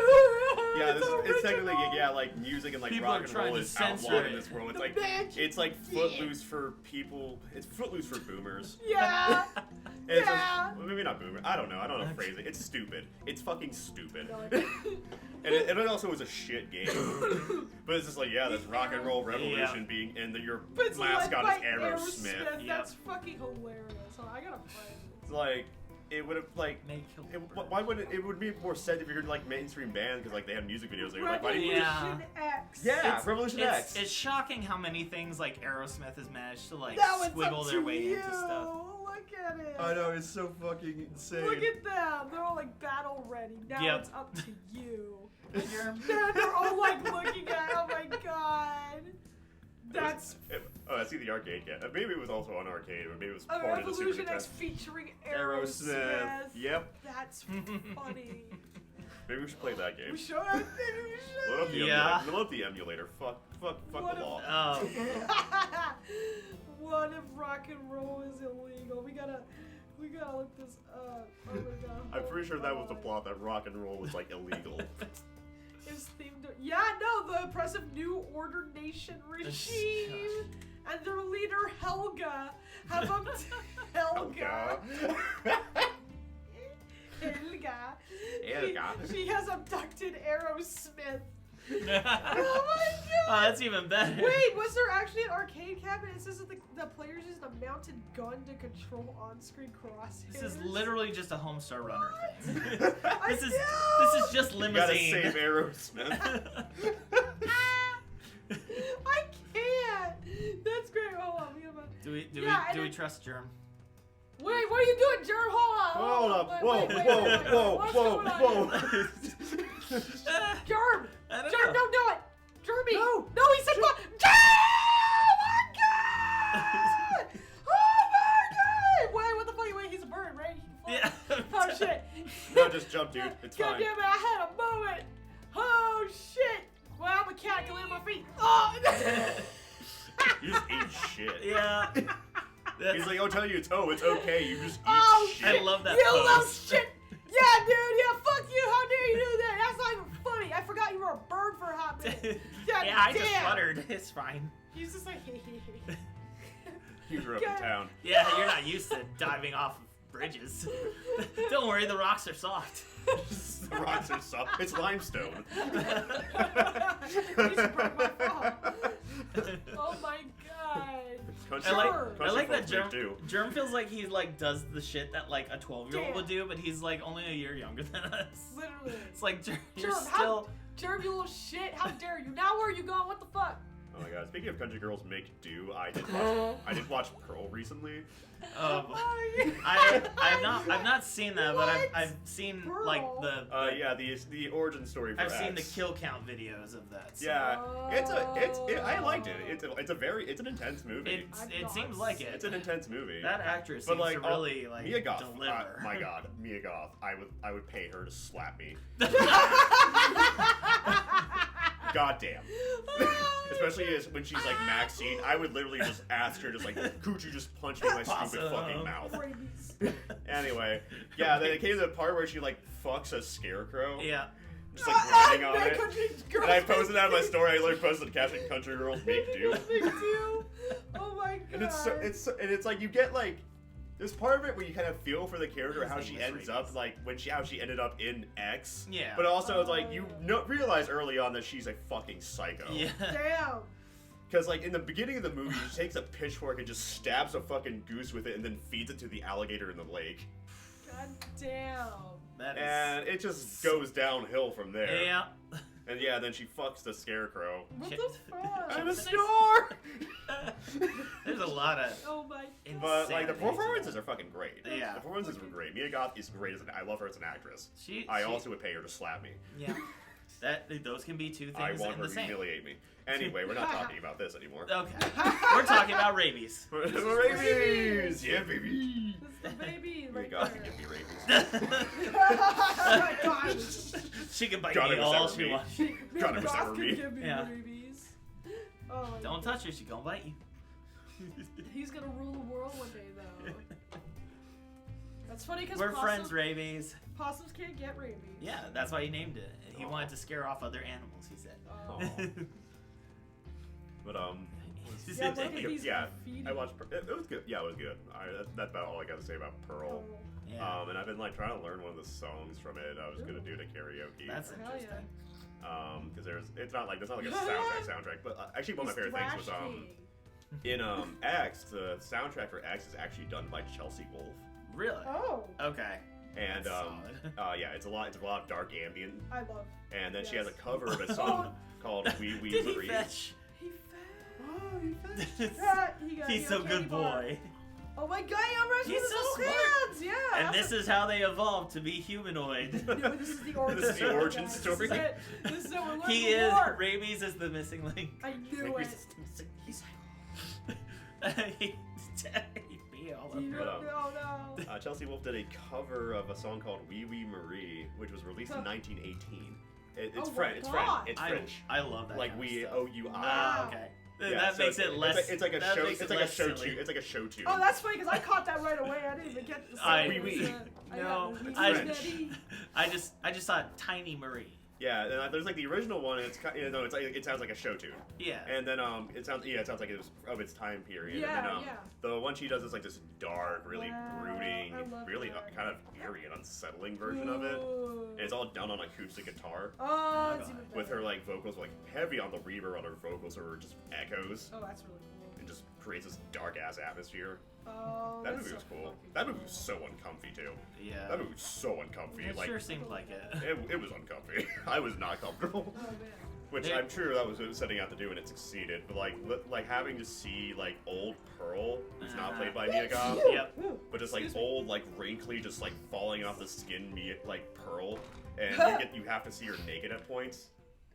Yeah, it's technically like music and like People rock are and trying roll to is censor outlawed it. in this world. The magic It's like did. footloose for people. It's footloose for boomers. Yeah. It's Yeah. well, maybe not boomer. I don't know how to phrase it. It's stupid. It's fucking stupid. No, And it also was a shit game. But it's just like, yeah, this rock and roll revolution being, and your But it's mascot led is by Aerosmith. Yep. That's fucking hilarious. Huh? I gotta play It's like, it would have, like, May kill the bird. why wouldn't it would be more sense if you heard like mainstream bands because like they had music videos. They were like, why do you? Revolution Yeah. X. Yeah, It's- Revolution X. It's shocking how many things like Aerosmith has managed to like Now it's squiggle up their to way you. into stuff. Look at it. I know, it's so fucking insane. Look at them. They're all like battle ready. Now Yep. it's up to you. You're- They're all like looking at. Oh my god. That's I see the arcade game. Maybe it was also on arcade, or maybe it was a ported to Super Revolution X Nintendo. featuring Aerosmith. Aerosmith. Yep. That's funny. Maybe we should play that game. We should. Maybe we Load up should. the Yeah. emulator. Load up the emulator. Fuck What the if- law. Oh, What if rock and roll is illegal? We gotta look this up. Oh my god. I'm pretty sure that was the Hold on. plot, that rock and roll was like illegal. Is themed. Yeah, no, the oppressive New Order Nation regime and their leader Helga have up Helga. Helga. She has abducted Aerosmith. Oh my oh, god. that's even better. Wait, was there actually an arcade cabinet? It says that the players used a mounted gun to control on-screen crosshairs. This is literally just a Homestar Runner thing. I this is know! just You gotta limousine. save Aerosmith. I can't. That's great. Hold on. We have a... do we Yeah, and do we it- trust Germ? Wait, what are you doing, Germ? Hold on. Hold up. Wait, Whoa, wait, wait, whoa, wait, wait. whoa, What's whoa, going on whoa. here? Germ! I don't Germ, know. don't do it! Germy! No. No, he said fuck! Germ! Oh my god! Oh my god! Wait, what the fuck? Wait, he's a bird, right? He can fly. Yeah. Oh shit. No, just jump, dude. It's God fine. damn it, I had a moment. Oh shit. Well, I'm a cat. I can land on my feet. Oh! You just ate shit. Yeah. He's like, I'll tell you, it's okay. You just eat Oh, shit. I love that You pose. love shit. Yeah, dude. Yeah, fuck you. How dare you do that? That's not even funny. I forgot you were a bird for a hot minute. God yeah, I just damn. fluttered. It's fine. He's just like, You grew up in town. Yeah, you're not used to diving off of bridges. Don't worry, the rocks are soft. The rocks are soft. It's limestone. He's broke my fall. Oh my god. Country, Sure. I like that folks Germ. make do. Germ feels like he like does the shit that like a 12-year-old Damn. would do, but he's like only a year younger than us. Literally. It's like Germ, you're Germ, still. Germ, you little shit. How dare you? Now where are you going? What the fuck? Oh my god. Speaking of country girls make do, I did watch Pearl recently. I've not seen that, but What? I've seen like the Yeah, the origin story for I've seen the X. kill count videos of that. So Yeah, I liked it. It's an intense movie. it seems like it. It's an intense movie. That actress But seems like to really like Mia Goth, deliver. my god, Mia Goth. I would pay her to slap me. goddamn. Especially when she's like Maxine, I would literally just ask her, just like, could you just punch me in my stupid fucking mouth? Anyway, yeah, then it came to the part where she like fucks a scarecrow. Yeah. Just like running on it. And I posted that on my story. I literally posted the caption, "Country Girls Make Do." Oh my god. And it's like you get like there's part of it where you kind of feel for the character how she ends up like how she ended up in X. Yeah. But also it's like you realize early on that she's a fucking psycho. Yeah. Damn. Because like in the beginning of the movie, she takes a pitchfork and just stabs a fucking goose with it, and then feeds it to the alligator in the lake. God damn. And it just goes downhill from there. Yeah. And yeah, then she fucks the scarecrow. What the fuck? I'm a star! There's a lot of. Oh my god. But like the performances are fucking great. Yeah. The performances were great. Mia Goth is great I love her as an actress. She also would pay her to slap me. Yeah. Those can be two things I want in her the to same. humiliate me. Anyway, we're not talking about this anymore. Okay. We're talking about rabies. Rabies! Yeah, baby! This is the baby Mia right Goth there. can give me rabies. Oh my god. She can bite God, me it was all ever she me. wants. God, it was Goth ever can me. give me Yeah. rabies. Oh my Don't god. touch her, she gonna bite you. He's gonna rule the world one day though. That's funny because We're friends, rabies. Possums can't get rabies. Yeah, that's why he named it. He wanted to scare off other animals, he said. Aw. But Yeah, look at these yeah, graffiti. I watched. It was good. Yeah, it was good. That's about all I got to say about Pearl. Oh, Yeah. And I've been like trying to learn one of the songs from it. I was gonna do the karaoke. That's Hell interesting. Because it's not like a soundtrack. But actually, one of my he's favorite things was thrashing. in X. The soundtrack for X is actually done by Chelsea Wolfe. Really? Oh, Okay. And That's solid. yeah, it's a lot of dark ambient. I love. And then she Yes. has a cover of a song called "Wee Wee Did Marie." he fetch? He fed. He fetched. He's so good boy. Oh my god, he almost He's with his so own smart. hands. Yeah. And this is how they evolved to be humanoid. No, this is the origin. This is the origin guys. story. This is it. This is it. We're learning He the is. lore. Rabies is the missing link. I knew Rabies it. is the missing- He's he pee all like, over. no, no. Chelsea Wolfe did a cover of a song called "Wee Wee Marie," which was released in 1918. It's Oh my French. It's God. French. It's French. I love that. Like kind of we stuff. OUI. Ah, okay. Yeah, that so makes it less. It's like a that show. makes It's it like a less show silly. tune. It's like a show tune. Oh, that's funny because I caught that right away. I didn't even get to say Wee wee. No, I just saw Tiny Marie. Yeah, and there's like the original one, and it's it's like it sounds like a show tune. Yeah. And then it sounds like it was of its time period. Yeah, and then, yeah. The one she does is like this dark, really Wow, brooding, I love really that. kind of eerie and unsettling version of it. Ooh. And it's all done on acoustic guitar. Oh, it's God. even With better. her like vocals like heavy on the reverb on her vocals, or just echoes, Oh, that's really cool. and just creates this dark ass atmosphere. Oh, That that's movie was so cool. fucking That movie cool. was so uncomfy too. Yeah. That movie was so uncomfy. It Like sure seemed like it. it was uncomfy. I was not comfortable. Oh man. Which Yeah. I'm sure that was what it was setting out to do, and it succeeded. But like having to see like old Pearl, who's not played by Mia Goth, Yep. but just like Excuse me. old, like wrinkly, just like falling off the skin, like Pearl, and you have to see her naked at points.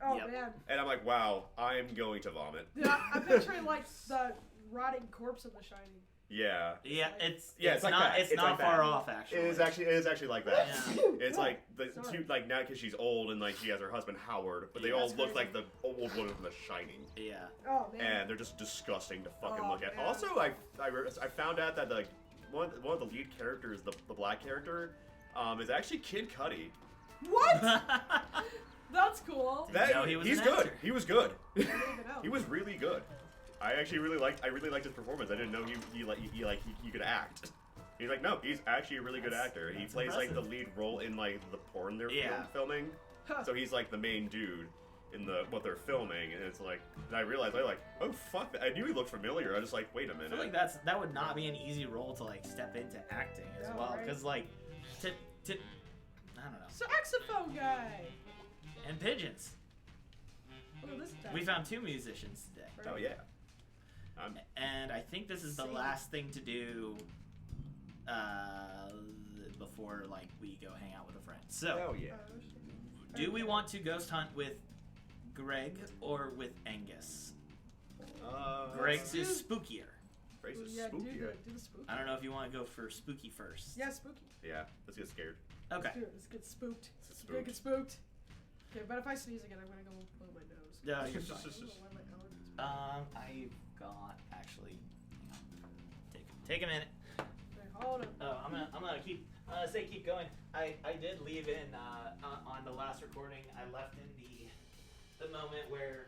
Oh Yep. man. And I'm like, wow, I'm going to vomit. Yeah, I'm picturing like the rotting corpse in The Shining. Yeah. Yeah, it's Yeah, it's like not that. it's It's not like far that. off actually. It is actually like that. Yeah. It's like the Sorry. two, like now because she's old and like she has her husband Howard, but they Yeah, all that's look crazy. like the old woman from The Shining. Yeah. Oh man. And they're just disgusting to fucking Oh, look at. man. Also, I found out that like one of the lead characters, the black character, is actually Kid Cudi. What? That's cool. Didn't know he was he's an good. actor. He was good. I didn't even know. He was really good. I really liked his performance. I didn't know he could act. He's like, no, he's actually a really good actor. He that's plays like the impressive. lead role in like the porn they're Yeah. filming. Huh. So he's like the main dude in what they're filming, and it's like, and I realized oh fuck, I knew he looked familiar. I was just like, wait a I minute. feel like that would not be an easy role to like step into acting as Yeah, well, right. because like to I don't know. Saxophone guy. And pigeons. Look at this guy. We found 2 musicians today, Oh yeah. and I think this is the Sing. last thing to do before like we go hang out with a friend. So, Oh yeah. Oh, shit. do we want to ghost hunt with Greg or with Angus? Greg's do- is spookier. Grace is Yeah, do spooky. the spooky. I don't know if you want to go for spooky first. Yeah, spooky. Yeah, let's get scared. Okay. Let's do it. Let's get spooked. Let's get Let's get spooked. Okay, but if I sneeze again, I'm gonna go blow my nose. Yeah, you're I fine. don't know why my allergies. I've got actually. Take a minute. Okay, hold on. Oh, I'm gonna keep going. I did leave in on the last recording. I left in the moment where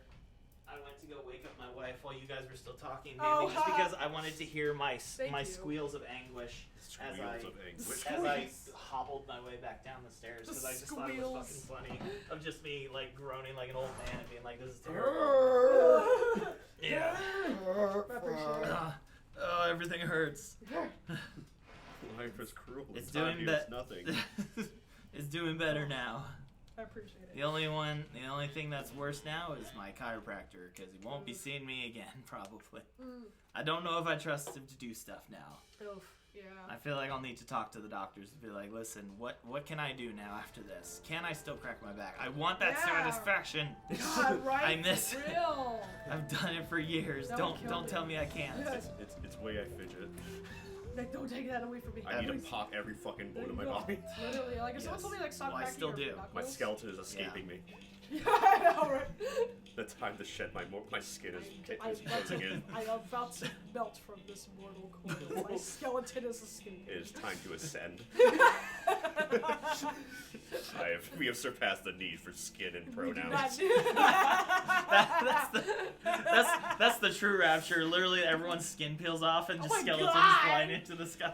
I went to go wake up my wife while you guys were still talking, mainly just because I wanted to hear my squeals of anguish as I hobbled my way back down the stairs, because I just thought it was fucking funny of just me like groaning like an old man and being like, "This is terrible." Yeah. I appreciate it. Oh, everything hurts. Life is cruel. It's doing better. Nothing. It's doing better now. I appreciate it. The only thing that's worse now is my chiropractor, because he won't be seeing me again, probably. I don't know if I trust him to do stuff now. Oof, yeah. I feel like I'll need to talk to the doctors and be like, listen, what can I do now after this? Can I still crack my back? I want that satisfaction. God, right? I miss it. Real. I've done it for years. Don't tell me I can't. Yes. It's way I fidget. Like, don't take that away from me. I need to pop every fucking bone in my body. Literally, like if someone told me like stop cracking still your do. knuckles. My skeleton is escaping me. Yeah, I know, right? The time to shed my skin is I'm closing in. I am about to melt from this mortal coil. My skeleton is escaping. It is time to ascend. We have surpassed the need for skin and pronouns. That's the true rapture. Literally, everyone's skin peels off and just skeletons flying into the sky.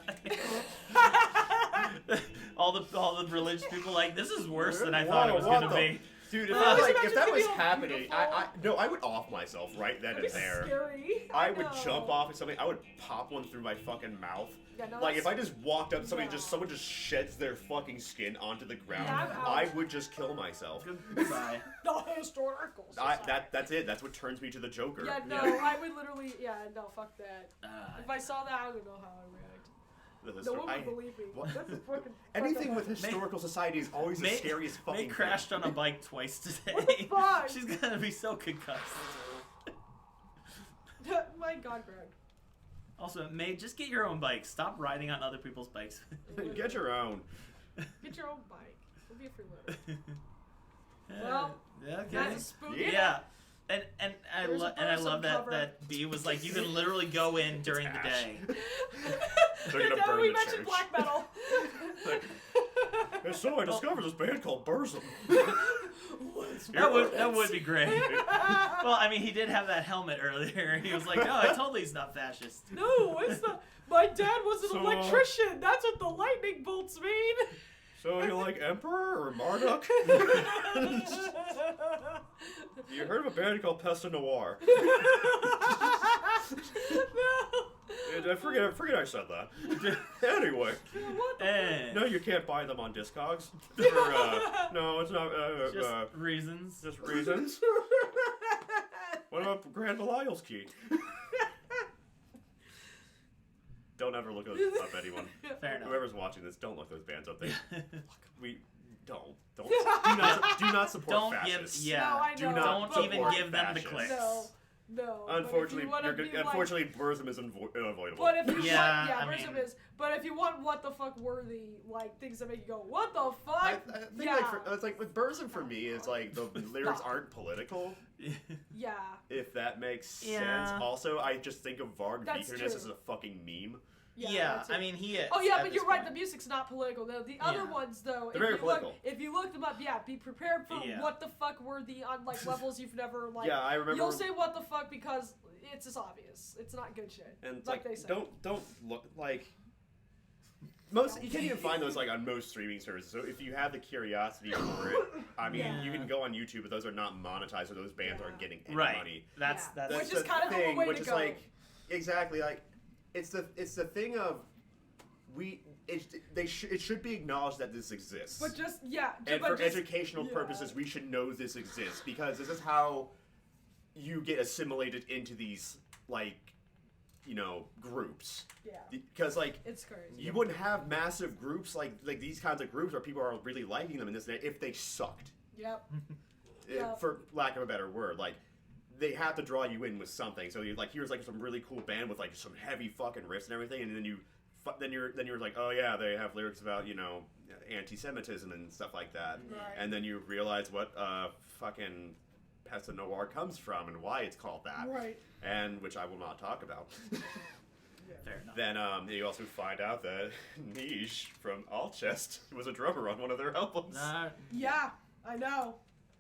all the religious people like, this is worse than I thought it was gonna be. Dude, if Imagine that was being all happening, beautiful. I would off myself right then and That'd be there. scary. I would know. jump off at something. I would pop one through my fucking mouth. Yeah, no, Like if that's- I just walked up to somebody, No. someone just sheds their fucking skin onto the ground, Yeah, I'm out. I would just kill myself. Goodbye. No, historical. That's it. That's what turns me to the Joker. Yeah, no, I would literally. Yeah, no, fuck that. If I saw that, I don't know how I would react. No one would believe me. What? That's a fucking. Anything with historical society is always the scariest fucking May crashed on a bike twice today. What the fuck? She's gonna be so concussed. My God, Greg. Also, May, just get your own bike. Stop riding on other people's bikes. thing. Get your own. Get your own bike. It'll be a free loader. Well, okay. that's spooky. Yeah. And I There's a love person that cover. that B was like, you can literally go in during the day. They're gonna No, burn we the mentioned church. black metal. And so I discovered this band called Burzum. That would be great. Well, I mean, he did have that helmet earlier. He was like, no, I totally he's not fascist. No, it's the. My dad was an So, electrician. That's what the lightning bolts mean. So you like Emperor or Marduk? You heard of a band called Pesta Noir? No. I forget I said that. Anyway, What the Eh, no, you can't buy them on Discogs. No, it's not. just reasons. Just reasons. What about Grand Belial's Key? Don't ever look up anyone. Fair enough. Whoever's watching this, don't look those bands up. We don't do not support Don't fascists. give. Yeah. No, I Do know. not Don't even support give them the fascists. clicks. No. Unfortunately, But unfortunately, Burzum is unavoidable. But if you Yeah, want, I Burzum mean- is. But if you want what the fuck worthy, like things that make you go, what the fuck? I think it's like with Burzum for me, it's like the lyrics aren't political, Yeah. if that makes Yeah. sense. Also, I just think of Varg That's Vikernes true. as a fucking meme. Yeah, that's I it. mean, he is. Oh yeah, at but this you're right. point. The music's not political. The other Yeah. ones, though, They're very political. If you look them up, yeah, be prepared for Yeah. what the fuck worthy on like levels you've never like. Yeah, I remember. You'll say what the fuck because it's just obvious. It's not good shit. and it's like they say. don't look like. You can't even find those like on most streaming services. So if you have the curiosity for it, I mean, Yeah. you can go on YouTube, but those are not monetized, so those bands aren't getting any Right. money. That's Yeah. that's. Which is kind of the way which to is go. like exactly like it's the thing of it should be acknowledged that this exists. But just yeah. And but for just, educational yeah. purposes, we should know this exists because this is how you get assimilated into these groups. Yeah. Because It's crazy. you wouldn't have massive groups like these kinds of groups where people are really liking them and this and that if they sucked. Yep. Yeah. For lack of a better word, like they have to draw you in with something. So you're like, here's like some really cool band with like some heavy fucking riffs and everything, and then you're like, oh yeah, they have lyrics about anti-Semitism and stuff like that. Right. And then you realize what fucking Pest of Noir comes from and why it's called that. Right. And which I will not talk about. Fair enough. Then you also find out that Niche from Alchest was a drummer on one of their albums. Yeah, I know.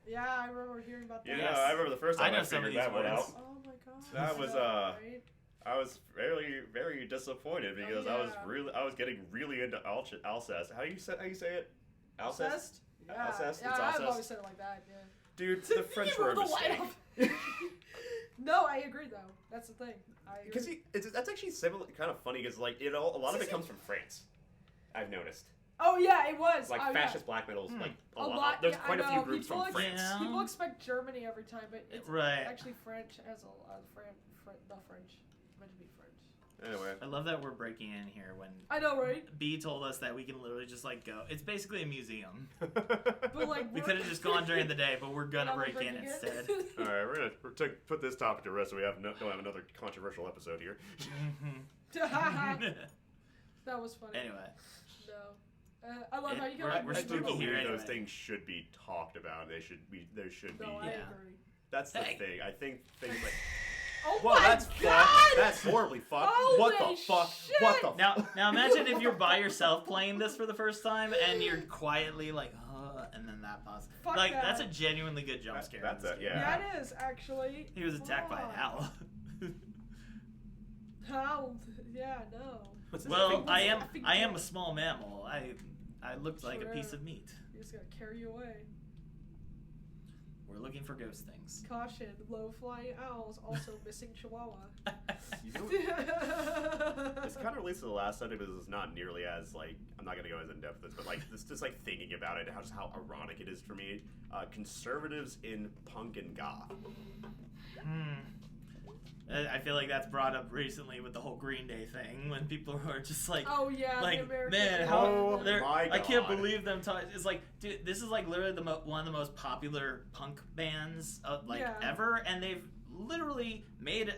Yeah, I remember hearing about that. Yeah, I remember the first time I figured that one out. Oh my god. That was right? I was very, very disappointed because I was getting really into Alcest. How you say it? Alcest? Yeah. Alcest? Yeah, It's I've Alcest? always said it like that, yeah. Dude, the French were a mistake. No, I agree though. That's the thing. Because that's actually similar, kind of funny because like a lot of it comes from France. I've noticed. Oh yeah, it was. Like fascist black metal's like a lot. lot. There's Yeah, quite a few groups from France. Yeah. People expect Germany every time, but it's Right. actually French as the French. Meant to be French. Anyway, I love that we're breaking in here when I know, right? B told us that we can literally just like go. It's basically a museum. But like We could have just gone during the day, but we're gonna break in instead. all right, we're gonna put this topic to rest so we don't have another controversial episode here. That was funny. Anyway. No. I love how you can we're I do spooky believe here those anyway. things should be talked about. There should be. No, I Yeah. agree. That's the Hey. thing. I think things like. Oh Well, my that's god! fucked. That's horribly fucked. What Holy the fuck? shit! What the Now imagine if you're by yourself playing this for the first time and you're quietly like, and then that pause. Fuck Like that. that's a genuinely good jump scare. in That's this it, game. yeah. Yeah, it is actually. He was attacked by an Fuck. owl. How? Yeah, no. What's this Well, thing? I am a small mammal. I looked like a piece True. of meat. You just gotta carry you away. We're looking for ghost things. Caution: low-flying owls, also missing Chihuahua. You know, it's kind of relates to the last Sunday, but it's not nearly as like. I'm not gonna go as in depth as this, but like this, just like thinking about it, how ironic it is for me. Conservatives in punk and goth. I feel like that's brought up recently with the whole Green Day thing when people are just like, Oh yeah, like the American. man, Oh how they're my I can't God. believe them. It's like, dude, this is like literally one of the most popular punk bands Yeah. ever, and they've literally made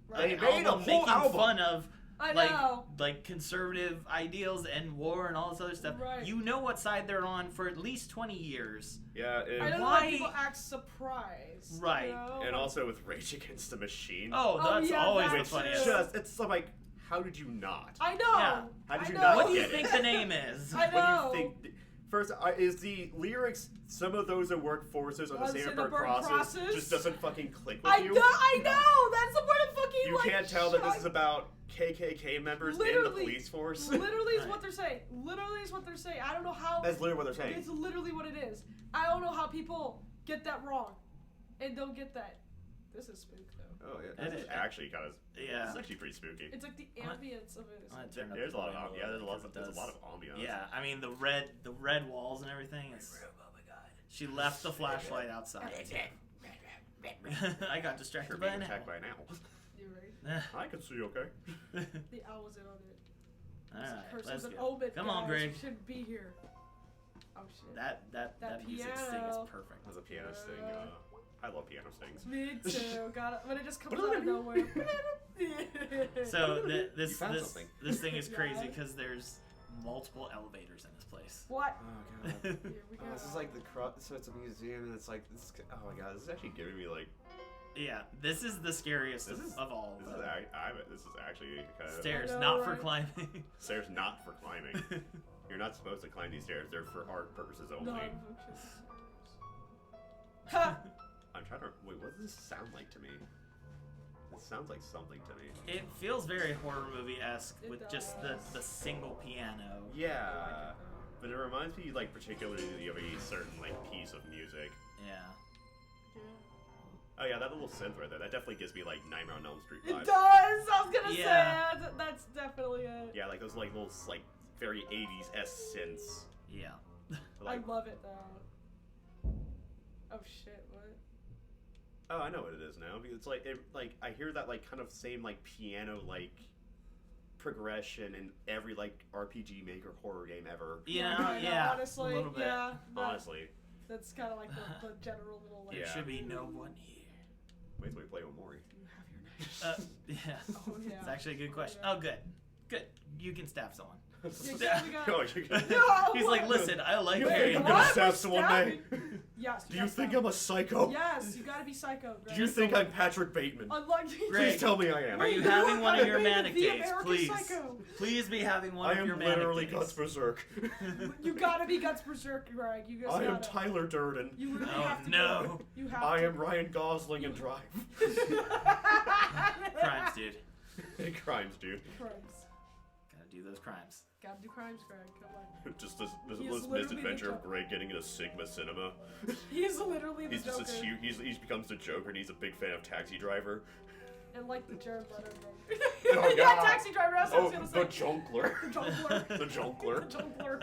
Right. an They made a album whole making album. fun of I like know. like conservative ideals and war and all this other stuff. Right. You know what side they're on for at least 20 years. Yeah, I don't know Why- why people act surprised. Right. You know? and also with Rage Against the Machine. Oh, Oh, that's yeah, always that the too. funniest. It's like, how did you not? I know. Yeah. How did I you know. not What do you get it? think the name is? I know. What do you think? First, is the lyrics "some of those that work forces on the same Same burn crosses" just doesn't fucking click with I you? know. I know. That's the part of fucking. You like, can't tell that this is shock- about KKK members in the Literally. police force. Literally is Right. what they're saying. Literally is what they're saying. I don't know how. That's literally what they're saying. It's literally what it is. I don't know how people get that wrong, and don't get that. This is spook though. Oh yeah, It this is. is actually kind of. Yeah. It's actually pretty spooky. It's like the What? ambience of it. I'm gonna Is turn up There's a the lot of volume yeah. There's a lot. because it There's a does- lot of ambiance. Yeah, I mean the red walls and everything. It's, she left the flashlight outside. I got distracted You're by being an attacked by owl. an owl. You're right. I can see okay. The owl was in on it. Alright, Curse let's was an go. omen. Come on, guys. Greg. You shouldn't be here. Oh shit. That music sting is piano. perfect. As a piano sting, I love piano stings. Me too. Got it. When it just comes out of nowhere. So You found something. this thing is crazy Yeah. because there's multiple elevators in this place. What? Oh god. Here we go. This is like the so it's a museum and it's like this. Oh my god, this is actually giving me like Yeah, this is the scariest This is- of all. this though. is actually kind of Stairs I know, not for right? climbing. stairs not for climbing. You're not supposed to climb these stairs. They're for art purposes only. Non-functional. Ha! I'm trying to wait. What does this sound like to me? It sounds like something to me. It feels very horror movie esque It with just does. the single piano. Yeah, but it reminds me like particularly of a certain like piece of music. Yeah. Oh yeah, that little synth right there. That definitely gives me like Nightmare on Elm Street It vibes. does. I was gonna Yeah. say it. That's definitely it. Yeah, like those like little like very 80s s synths. Yeah. Like, I love it though. Oh shit! What? oh, I know what it is now. Because it's like I hear that like kind of same like piano like progression in every like RPG Maker horror game ever. Yeah, I know, yeah. Honestly, a little bit. yeah. Honestly, That's kind of like the general little like. There Yeah. should be no one here. wait till we play Omori. You have your knife. Yeah. Oh, yeah. It's actually a good question. Yeah. Oh, good. Good. You can stab someone. He's like, listen, I like You Harry. think I'm gonna stab someone, May? Yes. Do you think I'm a psycho? Yes, you gotta be psycho, Greg. Do you think I'm Patrick Bateman? Greg, Please tell me I am. Are you having one of your manic The days, American please? Psycho. Please be having one I of your am manic literally days. Guts Berserk. You gotta be Guts Berserk, Greg. You guys I am gotta. Tyler Durden. You really Oh, have to. no. Go. You have I to. am Ryan Gosling in Drive. Crimes, dude. Crimes, dude. Crimes. Gotta do those crimes. Gotta do crimes, Greg. Come on. Just this He is misadventure literally of Greg getting into Sigma Cinema. He's literally the He's just Joker. this huge. He becomes the Joker, and he's a big fan of Taxi Driver. And like the Jared Leto thing. Oh, yeah, God. Taxi Driver. That's what I Oh, was gonna the say. Jonkler. The Jonkler. The Jonkler. The Jonkler.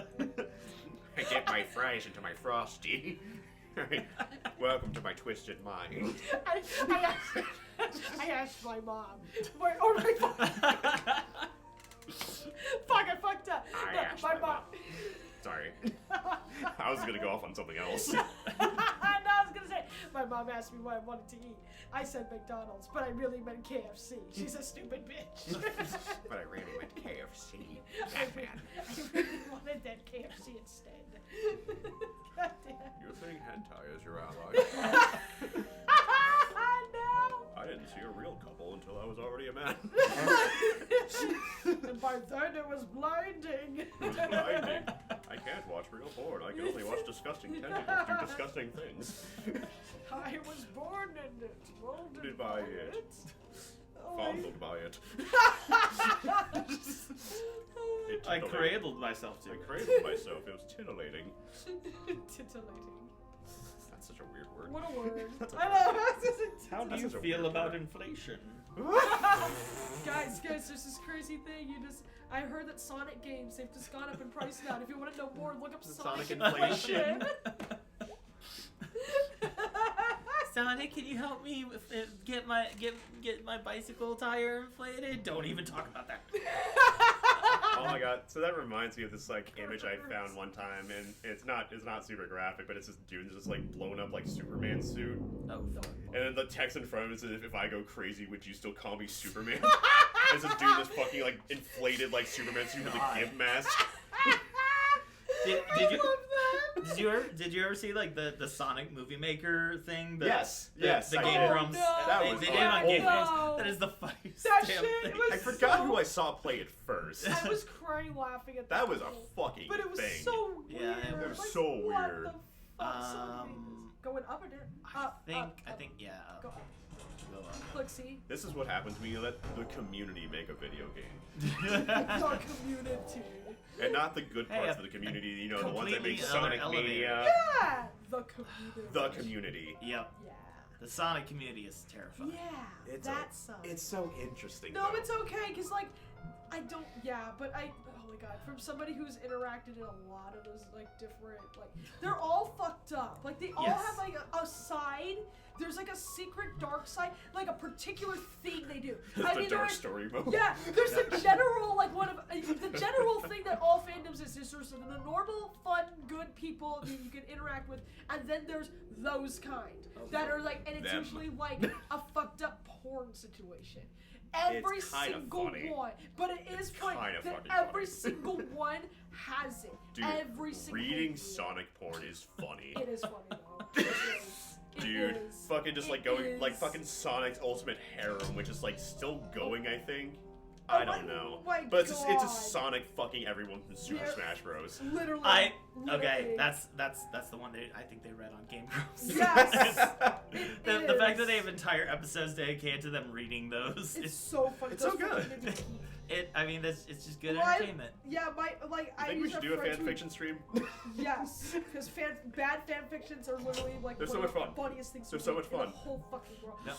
I get my fries into my Frosty. Welcome to my twisted mind. I asked my mom. Or my mom. Fuck, I fucked up. I No, asked my my mom. Sorry. I was gonna go off on something else. No, I was gonna say, my mom asked me what I wanted to eat. I said McDonald's, but I really meant KFC. She's a stupid bitch. But I really meant KFC. I really wanted that KFC instead. God damn. You think hentai is your ally? No. I didn't see a real couple until I was already a man. And by then it was blinding. Blinding. I can't watch real porn. I can only watch disgusting tentacles do disgusting things. I was born in it, molded By by it. it. Oh, Fondled by it. It I titillated. cradled myself to I it. cradled myself. It was titillating. Titillating. That's such a weird word. What a word. That's a I know. How do That's you such a feel weird about word. inflation? Guys, there's this crazy thing. I heard that Sonic games, they've just gone up in price now. And if you want to know more, look up Sonic inflation. Sonic, can you help me get my bicycle tire inflated? Don't even talk about that. Oh my god! So that reminds me of this like image I found one time, and it's not super graphic, but it's this dude just like blown up like Superman suit, Oh, and then the text in front of it says, "If I go crazy, would you still call me Superman?" There's this dude, this fucking like inflated like Superman suit with a gimp mask. Did you ever see like the Sonic movie maker thing? Yes, the I Game did. Grumps. No. That They was did it on awful. Game Grumps. No. That is the funniest That damn shit thing. was I forgot so- who I saw play it first. I was crying laughing at That was a whole- fucking But it was thing. so Yeah, weird. it was Like, so what weird. the fuck? Sonic games. Going up or down? I think, yeah. Go up. Go up. Look, see? This is what happens when you let the community make a video game. The community. And not the good Hey, parts a- of the community, you know, the ones that make completely other Sonic elevator. Mania. Yeah! The community. The community. Yep. Yeah. The Sonic community is terrifying. Yeah. It's That sucks. It's so interesting. No, though. it's okay, because, like, I don't, but oh my god, from somebody who's interacted in a lot of those, like, different, like, they're all fucked up. Like, they all Yes. have, like, a side. There's, like, a secret dark side, like, a particular thing they do. the dark there's- story mode. Yeah, there's the general, like, the general thing that all fandoms is there's the normal, fun, good people that you can interact with, and then there's those kind that are, like, and it's Them. usually, like, a fucked up porn situation. Every It's kinda single funny. one, but it is funny kinda that fucking every funny. single one has it. Dude, every single reading one. Sonic porn is funny. It is funny though. It is. It Dude, is. fucking just like It going, like is. fucking Sonic's Ultimate Harem, which is like still going, I think. Oh I don't know. my But it's God. just Sonic fucking everyone from Super Yeah. Smash Bros. Literally. Okay, literally. that's the one that I think they read on Game Grumps. Yes. The fact that they have entire episodes dedicated to them reading those. It's so funny. It's so Those good. fucking made me keep- It's just good Well, I- entertainment. Yeah, I think we used should do a friend fan who- fiction stream. Yes, because bad fan fictions are literally like They're one so of much the fun. funniest things They're to so do much in fun. the whole fucking world. No,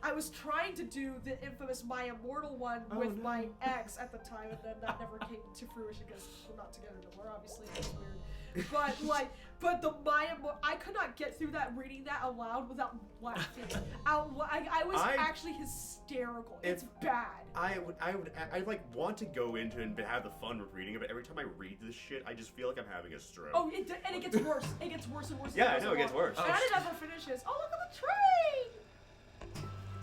I was trying to do the infamous My Immortal one with my ex at the time, and then that never came to fruition because we're not together anymore. Obviously, it's weird. But the I could not get through that reading that aloud without laughing. I was actually hysterical. It's bad. I like want to go into and have the fun with reading it, but every time I read this shit, I just feel like I'm having a stroke. Oh, and it gets worse. It gets worse and worse. Yeah, and worse I know, and it gets worse. And I didn't ever finish this. Oh, look at the train!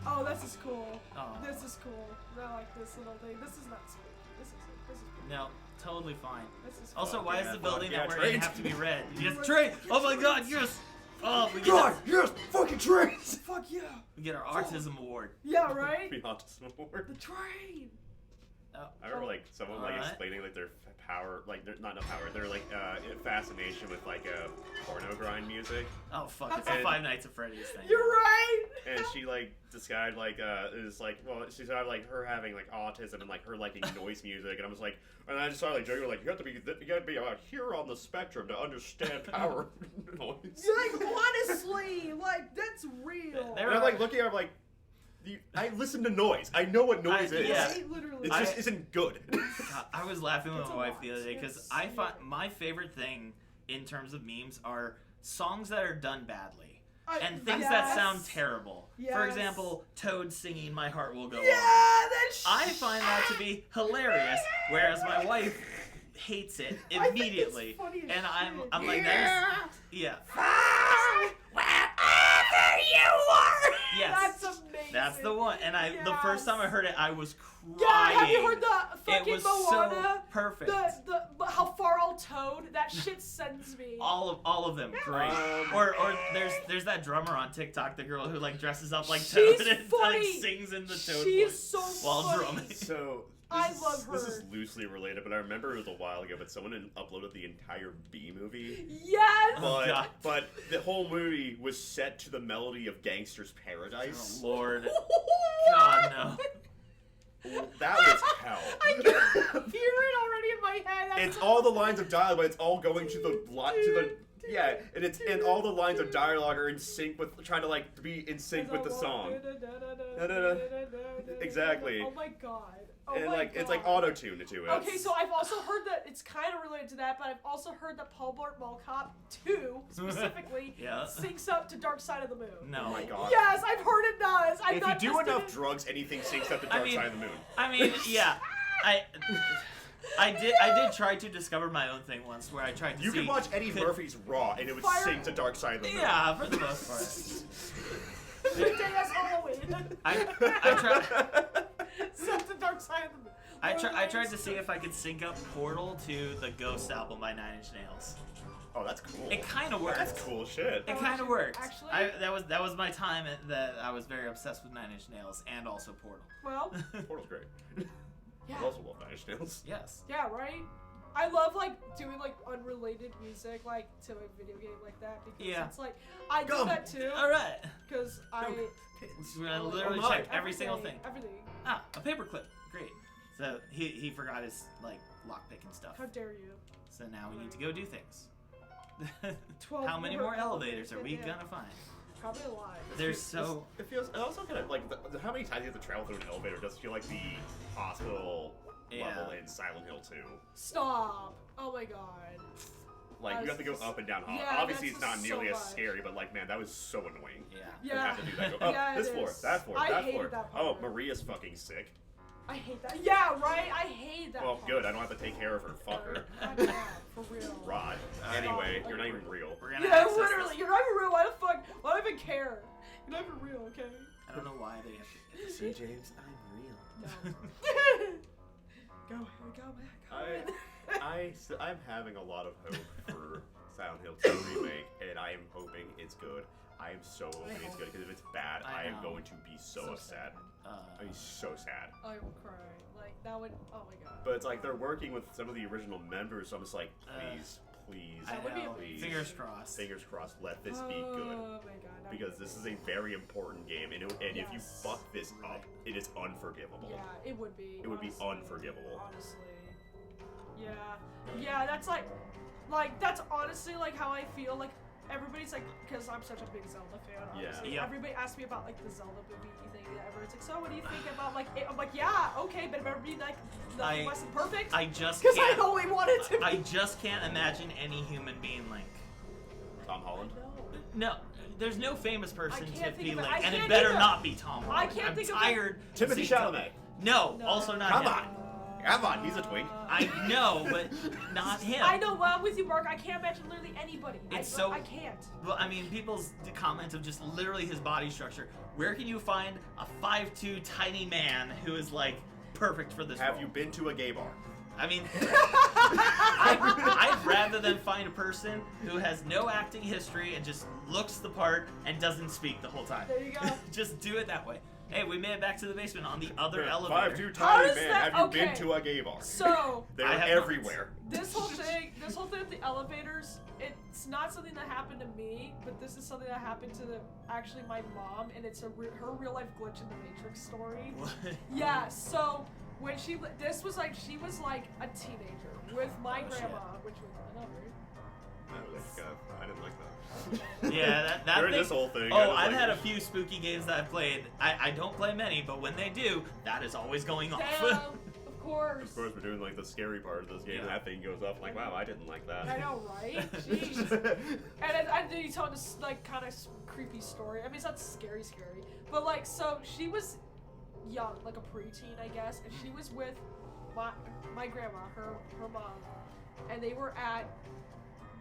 Oh, this is cool. Oh. This is cool. I like this little thing. This is not spooky. This is cool. Now, Totally fine. This is Also, fun. why is Yeah, the building fuck, that yeah, we're in trains. have to be red? Yes, train! Oh my god, yes! Oh, we get, God, yes, fucking trains. Fuck yeah. we get our autism award. Yeah, right? The autism award. The train. Oh. I remember like someone like Alright. explaining like their power, like they're not power, their like fascination with like porno grind music, Oh fuck, it's a And- Five Nights at Freddy's thing. You're right. and she like described like it was like she described like her having like autism and like her liking noise music, and I was like, and I just started like joking like you gotta be about here on the spectrum to understand power noise. Like, honestly, like, that's real. There And I'm like looking at her like. I listen to noise. I know what noise is. yeah. Right? Literally. It just isn't good. God, I was laughing with It's my a wife lot. the other day because It's- I find my favorite thing in terms of memes are songs that are done badly and things that yes. sound terrible. For Yes. example, Toad singing "My Heart Will Go Yeah, On." that's. I find that to be hilarious, whereas my wife hates it I think it's immediately, funny as and I'm shit. like that is yeah. Yes. That's amazing. That's the one. And the first time I heard it, I was crying. Yeah, have you heard the fucking It was Moana? so perfect. The how far I'll Toad? That shit sends me. All of them, great. Or there's that drummer on TikTok, the girl who like dresses up like She's Toad and like funny. sings in the Toad She's voice so while funny. drumming. So I love This is her. loosely related, but I remember it was a while ago. But someone had uploaded the entire B movie. Yes. Oh, God. But the whole movie was set to the melody of Gangster's Paradise. Oh, Lord. God, no. That was hell. I can hear it already in my head. It's all the lines of dialogue, but it's all going to the yeah, and all the lines of dialogue are in sync with trying to like be in sync with the song. Exactly. Oh my god. Oh And my like god. it's like auto tuned to it. Okay, so I've also heard that it's kind of related to that, but I've also heard that Paul Blart Mall Cop 2 specifically Yeah. syncs up to Dark Side of the Moon. No. Oh my god. Yes, I've heard it does. I'm If not you do just enough gonna- drugs, anything syncs up to Dark mean- Side of the Moon. I mean, yeah. I did try to discover my own thing once where I tried to You see. could watch Eddie Murphy's Raw, and it would Fire- sync to Dark Side of the Moon. Yeah, for the most part. Midday as Halloween. I tried. Set the Dark Side of the Moon. I tried to see if I could sync up Portal to the Ghost album by Nine Inch Nails. Oh, that's cool. It kind of worked. That's cool shit. It kind of worked. Actually? That was my time that I was very obsessed with Nine Inch Nails and also Portal. Well, Portal's great. yeah. I also love Nine Inch Nails. Yes. Yeah, right? I love like doing like unrelated music like to a video game like that because Yeah. it's like I do Gum. that too All right. because I We're gonna literally Oh my. check every single thing. Everything. Ah, a paperclip. Great. So he forgot his like lockpick and stuff. How dare you? So now we need to go do things. 12 How many more elevators are we gonna find? Probably a lot. There's so It feels. It also kind of like how many times you have to travel through an elevator does feel like the hospital level Yeah. in Silent Hill 2. Stop! Oh my god. Like you have to go That's up and down. yeah, Obviously, it's that's not just nearly so as much. scary, but like man, that was so annoying. yeah. To Yeah. have to do that. Go up Yeah, this it floor, is. that floor, I that hated floor. that Oh, part. Maria's fucking sick. I hate that. Yeah, right? I hate that Well, part. good. I don't have to take care of her. Fuck her. God, yeah, for real. Rod. Alright. Anyway, Oh, you're not even real. We're gonna Yeah, access literally. this. You're not even real. Why the fuck? Why do I even care? You're not even real, okay? I don't know why they have to. See, James, I'm real. No. Go ahead, go back. I'm having a lot of hope for Silent Hill 2 remake, and I am hoping it's good. I am so hoping it's good because if it's bad, I I am know. going to be so upset. I'd be so sad. I will cry. Like, that would. Oh my god. But it's like they're working with some of the original members, so I'm just like, please, please, I That would be know. please. Fingers crossed. Fingers crossed, let this be good. Oh my god. that Because would- this is a very important game, and if you Yes. fuck this up, it is unforgivable. Yeah, it would be. It would be honestly. unforgivable. Honestly. Yeah. Yeah, that's like that's honestly like how I feel. Like everybody's like, because I'm such a big Zelda fan. Honestly. Yeah. Everybody asks me about like the Zelda movie thing. Ever. It's like, so what do you think about like? It? I'm like, yeah, okay, but it better be like nothing I- less than perfect. I just Because I can't. only want it to be. I just can't imagine any human being Link. Tom Holland? No. No, there's no famous person to can't think be of it. Link, I and it can't better either. not be Tom Holland. I can't I'm think of it. tired. of Timothy seeing Tom- Chalamet. No, No. also not Come him. on. Come on, he's a twink. I know, but not him. I know. Well, I'm with you, Mark. I can't imagine literally anybody. It's I can't. Well, I mean, people's comments of just literally his body structure. Where can you find a 5'2" tiny man who is like perfect for this Have role? you been to a gay bar? I mean, I'd rather than find a person who has no acting history and just looks the part and doesn't speak the whole time. There you go. Just do it that way. Hey, we made it back to the basement on the other elevator. 5'2" tiny does man. that- Have you okay. been to a gay bar? So They're I have everywhere. this whole thing with the elevators, it's not something that happened to me, but this is something that happened to actually my mom, and it's her real life glitch in the Matrix story. What? Yeah. So when she was like a teenager with my Oh, grandma, shit. which was I know, right? I didn't like that. Yeah, that During thing, this whole thing. Oh, I've had a few spooky games that I've played. I don't play many, but when they do, that is always going off. Damn, of course. Of course, we're doing like the scary part of this game, and Yeah. that thing goes off. Like, wow, I didn't like that. I know, right? Jeez. And I knew you told this like kind of creepy story. I mean, it's not scary, but like, so she was young, like a preteen, I guess, and she was with my grandma, her mom, and they were at.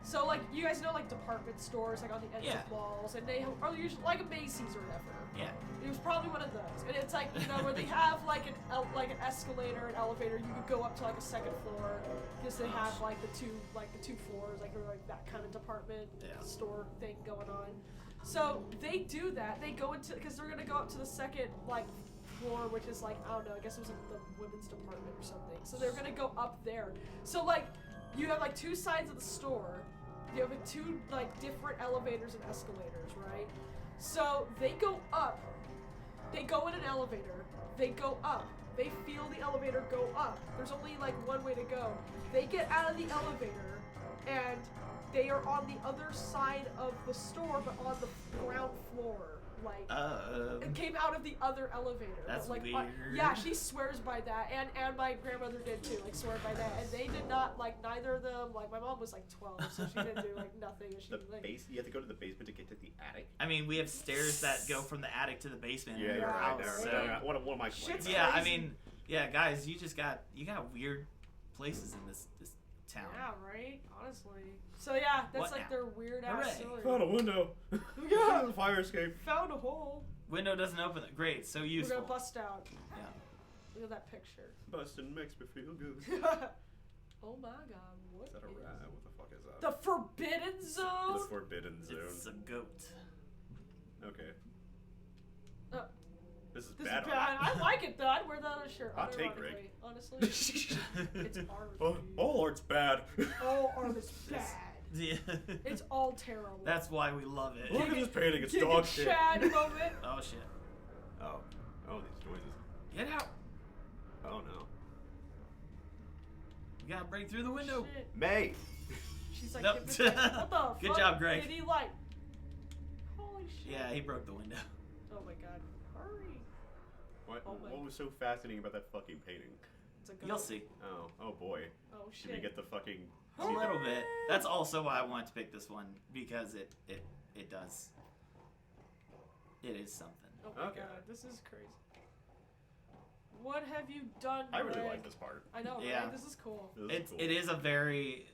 So like you guys know like department stores like on the ends Yeah. of malls, and they are usually like a Macy's or whatever. Yeah. It was probably one of those, and it's like where they have like an escalator, an elevator. You could go up to like a second floor because they have like the two floors, like or like that kind of department store thing going on. So they do that. They go into because they're gonna go up to the second like floor, which is like I don't know. I guess it was like the women's department or something. So they're gonna go up there. So like. You have like two sides of the store. You have two like different elevators and escalators, right? So they go up. They go in an elevator. They go up. They feel the elevator go up. There's only like one way to go. They get out of the elevator and they are on the other side of the store, but on the ground floor. Like it came out of the other elevator. That's like, weird. Yeah, she swears by that, and my grandmother did too. Like swear by that, and they did not like neither of them. Like my mom was like 12, so she didn't do like nothing. And she like, You have to go to the basement to get to the attic. I mean, we have stairs that go from the attic to the basement. Yeah, in you're our right. house, There. so- Yeah, one of my Shit's complaints. Yeah, I crazy. mean, yeah, guys, you got weird places in this town. yeah, right. Honestly. So yeah, that's What like now? their weird ass Hooray. story. Found a window. Yeah. Fire escape. Found a hole. Window doesn't open. Great, so We're useful. gonna bust out. Yeah. Look at that picture. Bustin' makes me feel good. Oh my god, what Is that a rat? What the fuck is that? the Forbidden Zone? The Forbidden It's a Zone. goat. Okay. This is This bad. is bad. I like it though. I'd wear that on a shirt. Hot take, Greg. unironically, Honestly. It's art. Oh, all art's bad. All art is bad. Yeah. It's all terrible. That's why we love it. Look at this painting. It's Get dog a shit. Chad moment. Oh shit. Oh, these noises. Get out. Oh no. You gotta break through the window. Shit. May. She's like, Nope. what the Good fuck job, Greg. did he like? Holy shit. Yeah, he broke the window. Oh my god. Hurry. What? Oh my- What was so fascinating about that fucking painting? It's a You'll goat. see. Oh boy. Oh shit. Did we get the fucking? A little bit. That's also why I wanted to pick this one because it does. It is something. Oh my Okay. god, this is crazy. What have you done, I really Greg? like this part. I know, Yeah. right? This is cool. This is cool. It is a very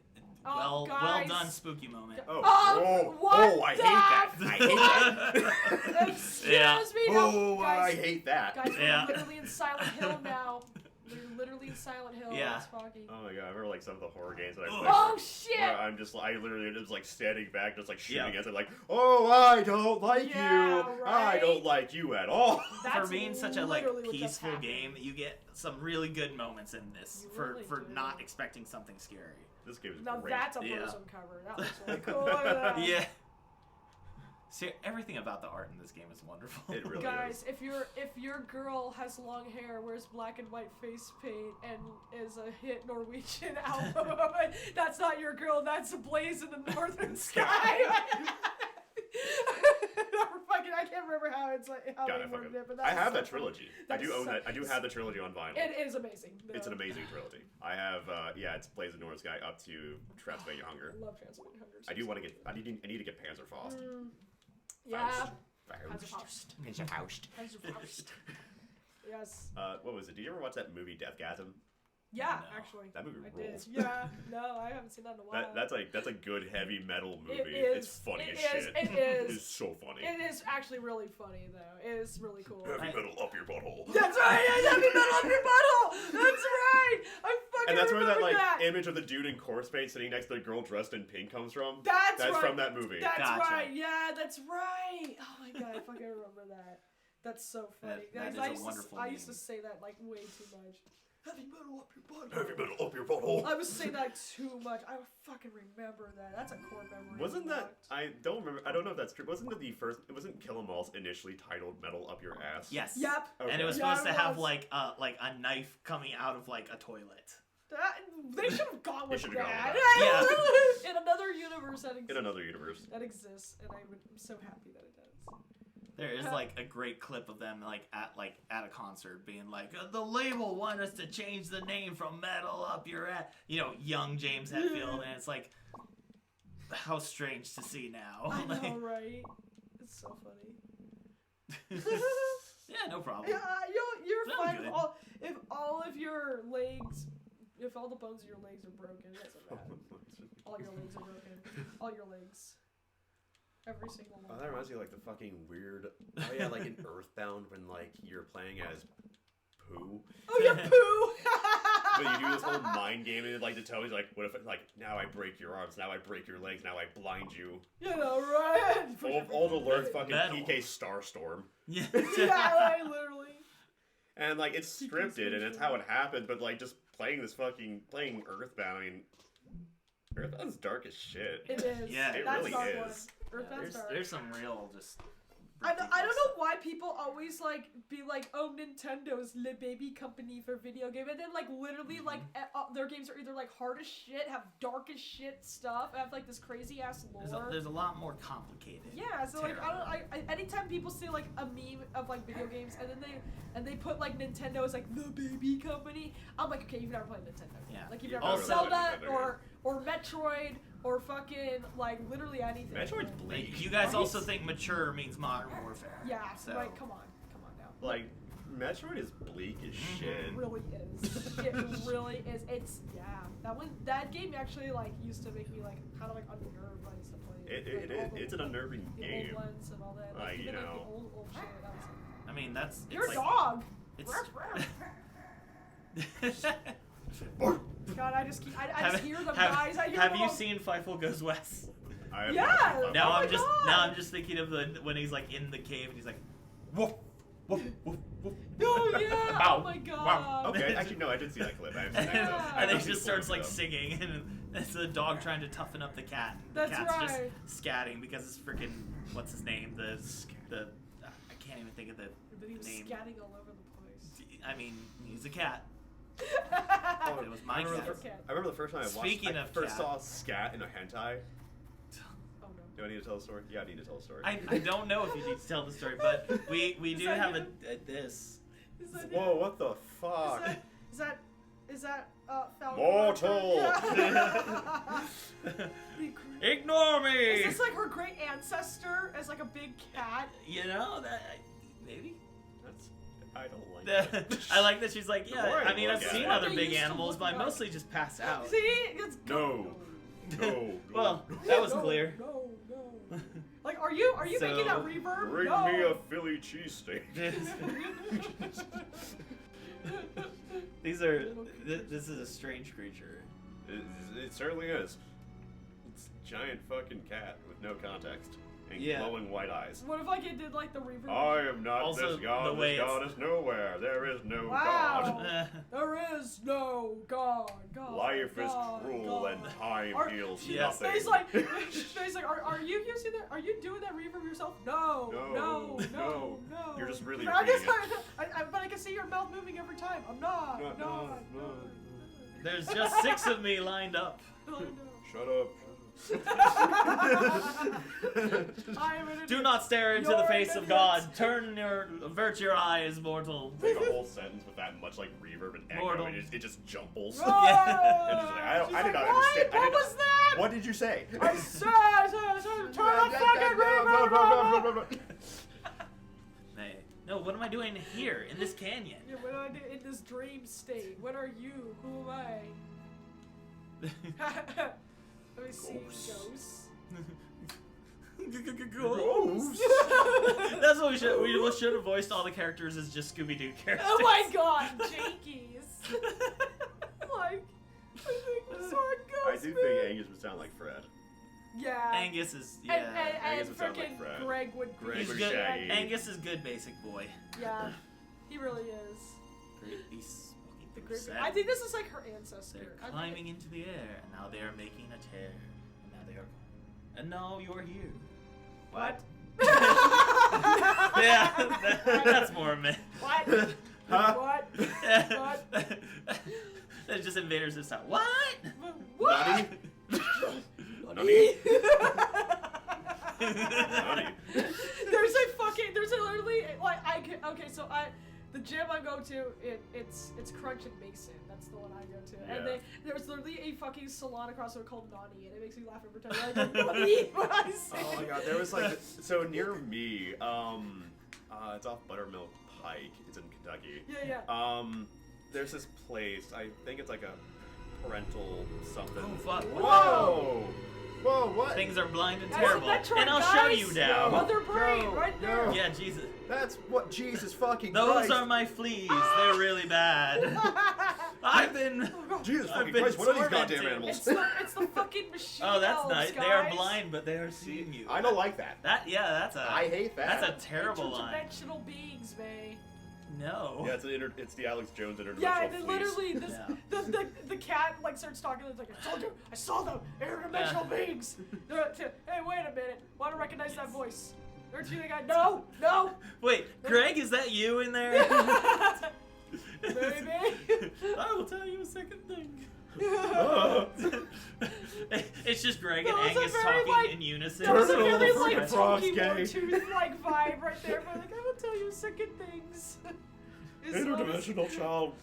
Oh, well guys. done spooky moment. What I hate the that. I hate that. Excuse Yeah. me. No, Oh, I guys, hate that. guys, we're Yeah. literally in Silent Hill now. We're literally in Silent Hill. Yeah. That's foggy. Oh my god, I remember like some of the horror games that I Oh, played. Oh shit! Where I literally just like standing back, just like shooting Yeah. at it, like, oh, I don't like Yeah, you. I right? don't like you at all. That's For being such a like literally what just peaceful happened. game, you get some really good moments in this You for really do. not expecting something scary. This game is Now great. that's a Yeah. bosom cover. That looks really cool. Look at that. Yeah. See, everything about the art in this game is wonderful. It really Guys, if your girl has long hair, wears black and white face paint, and is a hit Norwegian album, that's not your girl. That's a blaze in the northern sky. I can't remember how it's like how God, they worded it, but I that's have so that funny. trilogy. I That do is own so- that. I do have the trilogy on vinyl. It is amazing. It's an amazing trilogy. I have, it's Blaze of North Sky up to Transylvania Hunger. I love Transylvania Hunger. I do want to get. I need to get Panzerfaust. Yeah. Faust. Panzerfaust. Yes. What was it? Did you ever watch that movie Deathgasm? Yeah, No. actually. That movie I rules. did. Yeah, no, I haven't seen that in a while. That's a good heavy metal movie. It is. It's funny It as is. shit. It is. It's so funny. It is actually really funny though. It is really cool. Heavy metal up your butthole. That's right. Yeah, heavy metal up your butthole. That's right. I fucking And that's where that remember like that. image of the dude in corpse paint sitting next to the girl dressed in pink comes from. That's right. from that movie. That's Gotcha. right. Yeah, that's right. Oh my god, I fucking remember that. That's so funny. That Guys, is a wonderful I used to meme. say that like way too much. Heavy metal up your butthole. Heavy metal up your butthole. I was saying that too much. I fucking remember that. That's a core memory. Wasn't that? unlocked. I don't remember. I don't know if that's true. Wasn't it the first? It wasn't Kill 'Em All's initially titled "Metal Up Your Ass"? Yes. Yep. Okay. And it was Yeah, supposed it to have was. like a knife coming out of like a toilet. They should have gone with should've that. gone with In another universe that exists. In another universe. That exists, and I'm so happy that it does. There is like a great clip of them like at a concert being like, the label want us to change the name from Metal Up Your Ass. You know, young James Hetfield, and it's like, how strange to see now. I Like, know, right? It's so funny. yeah, no problem. Yeah, you're I'm fine good. if all of your legs, if all the bones of your legs are broken. That's so bad. All your legs are broken. All your legs. Every single Oh, one. that reminds me of like the fucking weird. Oh yeah, like in Earthbound when like you're playing as Pooh. Oh, you're poo! But you do this whole mind game and like to tell you like, what if like now I break your arms, now I break your legs, now I blind you. You know, right? All to learn fucking Metal. PK Starstorm. Yeah. Yeah, like, literally. And like it's scripted and it's how it happened, but like just playing Earthbound. I mean, Earthbound's dark as shit. It is. Yeah, it That's really dark is. One. Earthbound's dark. There's some real just. I don't ridiculous- know why people always like be like, oh, Nintendo's the baby company for video game, and then like literally like their games are either like hard as shit, have dark as shit stuff, have like this crazy ass lore. There's a lot more complicated. Yeah, so like I anytime people see like a meme of like video games and then they put like Nintendo as like the baby company, I'm like, okay, you've never played Nintendo. Yeah. Like you've You've never never played played Zelda Nintendo, or Metroid or fucking like literally anything. Metroid's Like, bleak. you guys Right? also think mature means Modern Warfare. Yeah, So- right. Come on now. Like Metroid is bleak as shit. It really is. It really is. It's that game actually like used to make me like kind of like unnerved when I used to play it. Like, all the- It's an unnerving the game. old ones and all that. Like, Like, even you like know. the old shit. I was like, I mean, that's. you're a it's dog. It's. God, I just hear them, guys. I hear have them you all- seen Fightful Goes West? I have Yeah! not seen Now Oh I'm my just God. thinking of the when he's like in the cave and he's like, woof, woof, woof, woof. Oh yeah! Wow. Oh my God! Wow. Okay, actually no, I did see that clip. I haven't seen and, that. Yeah. and I've he seen just starts like clips, though. singing, and it's the dog trying to toughen up the cat. The That's cat's right. just scatting because it's freaking what's his name? The I can't even think of the But he was name. scatting all over the place. I mean, he's a cat. Oh, It was my I remember, cat. I remember the first time Speaking I of first cat. saw scat in a hentai. Oh no. Do I need to tell the story? Yeah, I need to tell the story. I don't know if you need to tell the story, but we Is do that have you? this. Is that Whoa, what the fuck? Is that Falcon? Mortal! Yeah. Ignore me. Is this like her great ancestor as like a big cat? You know that maybe. That's, I don't like that. I like that she's like, The yeah. more I I mean, look I've at seen it- other They big used to animals, look but I like- mostly just pass out. See, it's No. No. Well, that was no, clear. No. Like, are you So, making that reverb? Bring no. me a Philly cheesesteak. These are. This is a strange creature. It certainly is. It's a giant fucking cat with no context and Yeah. glowing white eyes. What if like it did like the reverb? I am not Also, this god. the way This god it's- is nowhere. There is no Wow. god. There is no God. Life is God, cruel God. and time Are- heals Yeah. nothing. Space like, are you using that? Are you doing that reverb yourself? No. No. You're just really I guess reading but I can see your mouth moving every time. I'm not. No. There's just 6 of me lined up. No. Shut up. I am an Do idiot. not stare into You're the an face of idiot. God. Avert your eyes, mortal. Take a whole sentence with that much like reverb and echo, Mortal. and it just jumbles. Oh, And just like, I did not "What? understand. What was that? What did you say? I said, turn the fucking reverb on. Hey, no, what am I doing here in this canyon? Yeah, what am I doing in this dream state? What are you? Who am I? Let me see. Ghosts. Ghosts. That's what we should have voiced all the characters as just Scooby-Doo characters. Oh my god, Jinkies. Like, I think this are ghosts. I do think Angus would sound like Fred. Yeah. Angus is, yeah. And Angus would sound like freaking Fred. Greg would be. Greg He's or good. Shaggy. Angus is good basic boy. Yeah, he really is. Great beasts walking The through Greg, sand. I think this is like her ancestor. They're climbing into the air, and now they are making a tear. And now they are... And now you're here. What? Yeah, that's more of me. What? Huh? What? What? That's just invaders this time. What? What? Nani? Nani? Nani? There's literally like the gym I go to it's Crunch and Mason. That's the one I go to. Yeah. And there's literally a fucking salon across the road called Nani, and it makes me laugh every time I go Nani when I say Oh my god, there was like so near me, it's off Buttermilk Pike. It's in Kentucky. Yeah. There's this place. I think it's like a parental something. Oh fuck! Whoa! Whoa! What? Things are blind and That's terrible, Metroid, and I'll show guys. you now. Mother brain, No, right there. no. Yeah, Jesus. That's what Jesus fucking Those Christ. are my fleas. They're really bad. I've been. Jesus I've fucking been Christ! What are these tormented. goddamn animals? It's the fucking machine. Oh, that's elves, nice. Guys. They are blind, but they are seeing you. I don't like that. That's a. I hate that. That's a terrible line. Interdimensional beings, May. No. Yeah, it's the Alex Jones interdimensional Yeah, and then fleas. literally this, Yeah. the cat like starts talking. It's like I saw them interdimensional beings. Hey, wait a minute. Want to recognize that voice? Aren't you the guy? No. Wait, Greg, is that you in there? Baby. I will tell you a second thing. It's just Greg That and was a Angus very, talking like- in unison. That was a Turtle, very the like freaking frog's Tookie gay. Wartooth like vibe right there. But like I will tell you second things. Interdimensional child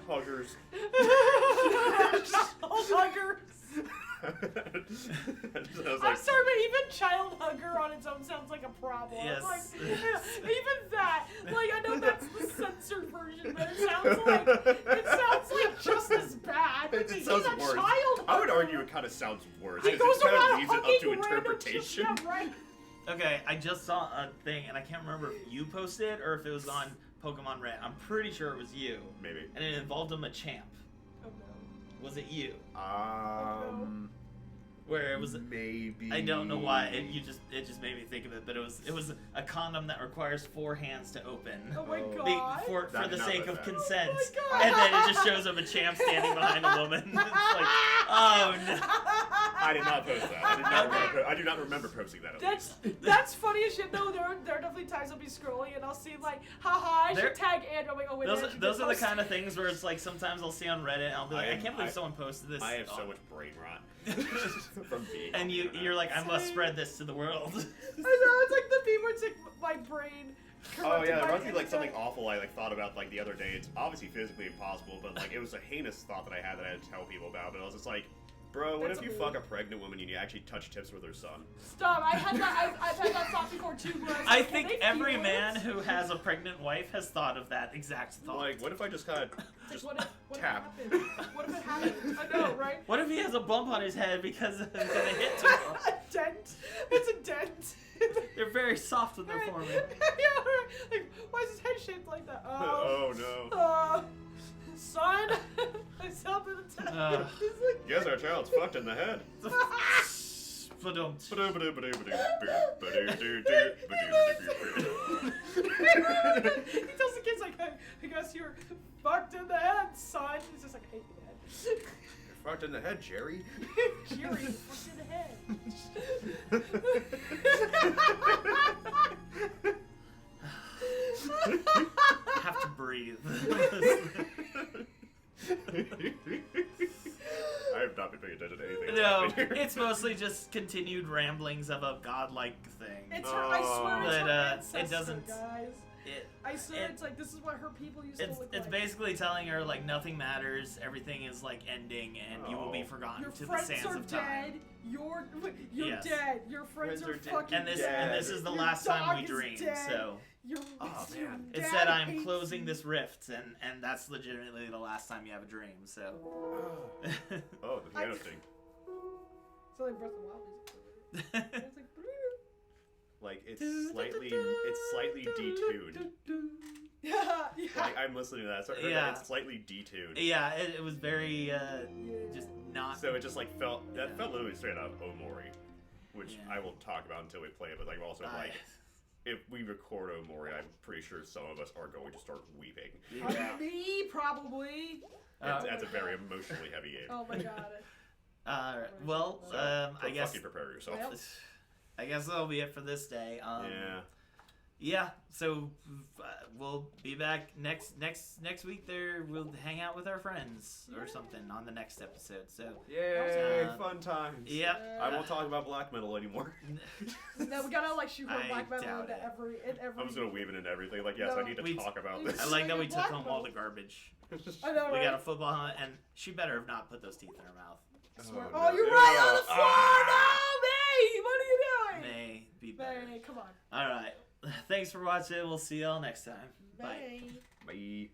huggers. Child huggers. I was I'm like, sorry, but even child hugger on its own sounds like a problem. Yes. Like, even that. Like, I know that's the censored version, but it sounds like just as bad. It He's sounds a worse. child I would hugger. argue it kind of sounds worse. He 'cause goes it kind around of leaves it up to hugging random interpretation. Yeah, right. Okay, I just saw a thing, and I can't remember if you posted or if it was on Pokemon Red. I'm pretty sure it was you. Maybe. And it involved a Machamp. Oh no. Was it you? Where it was Maybe. I don't know why it just made me think of it, but it was a condom that requires 4 hands to open. Oh my Oh. god. For That the did not sake look of bad. consent. Oh my God. And then it just shows up a champ standing behind a woman. It's like, oh no. I did not post that. I do not remember posting that. At least. That's funny as shit though. There are definitely times I'll be scrolling and I'll see like, haha, I There- should tag Andrew. I'm like, oh wait, Those Andrew are the post. kind of things where it's like sometimes I'll see on Reddit and I'll be like, I can't believe someone posted this. I have so much brain rot from being. And on the internet. you're like, I must spread this to the world. I know, it's like the meme where it's like my brain. Oh corrupted yeah, by there must be the like something internet. awful I like thought about like the other day. It's obviously physically impossible, but like it was a heinous thought that I had that I had to tell people about. But I was just like, bro, what That's if you a fuck a meme. pregnant woman and you actually touch tips with her son? Stop! I've had that thought before too. Where I like, can think they every feel man it? who has a pregnant wife has thought of that exact thought. Like, what if I just kind of It's just like, what tap? if it happened? What if it happened? I know, right? What if he has a bump on his head because of the hit to him? A dent. It's a dent. They're very soft when they're forming. Yeah, right. Like, why is his head shaped like that? Oh no. Son, I saw him in the Uh. He's like, Guess our child's fucked in the head. Ba-dum. he tells the kids like, I guess you're fucked in the head, son. He's just like, I hate the head. You're fucked in the head, Jerry. Jerry, fucked in the head. I have to breathe. I have not been paying attention to anything. that's No, happening here. it's mostly just continued ramblings of a godlike thing. It's her, I swear it's But, her it ancestor, doesn't- guys. I swear, it's like this is what her people used to look like. It's basically telling her like nothing matters, everything is like ending, and you will be forgotten to the sands of time. You're dead. Your friends are fucking dead. dead. And this is the last time we dream. So man. it said I'm closing this rift, and that's legitimately the last time you have a dream. So. Oh, the piano thing. It's like Breath of the Wild music. It's like it's slightly detuned. Yeah. Like I'm listening to that, so it's slightly detuned. Yeah, it was very just not. So it just like felt literally straight out of Omori, which I will talk about until we play it. But like also like if we record Omori, I'm pretty sure some of us are going to start weeping. Yeah. Me probably. That's a very emotionally heavy game. Oh my god. Well, I guess fucking prepare yourself. Well, I guess that'll be it for this day. Yeah. So we'll be back next week. There, we'll hang out with our friends or something on the next episode. So yay, fun times. Yeah. I won't talk about black metal anymore. No, we gotta like shoot black metal into every. I'm just gonna weave it into everything. Like, yes, I need to talk about this. I like that we took home all the garbage. I know, right? We got a football hunt, and she better have not put those teeth in her mouth. Oh, you're right on the floor! No, May! What are you doing? May, be better. May, come on. All right. Thanks for watching. We'll see y'all next time. Bye. Bye.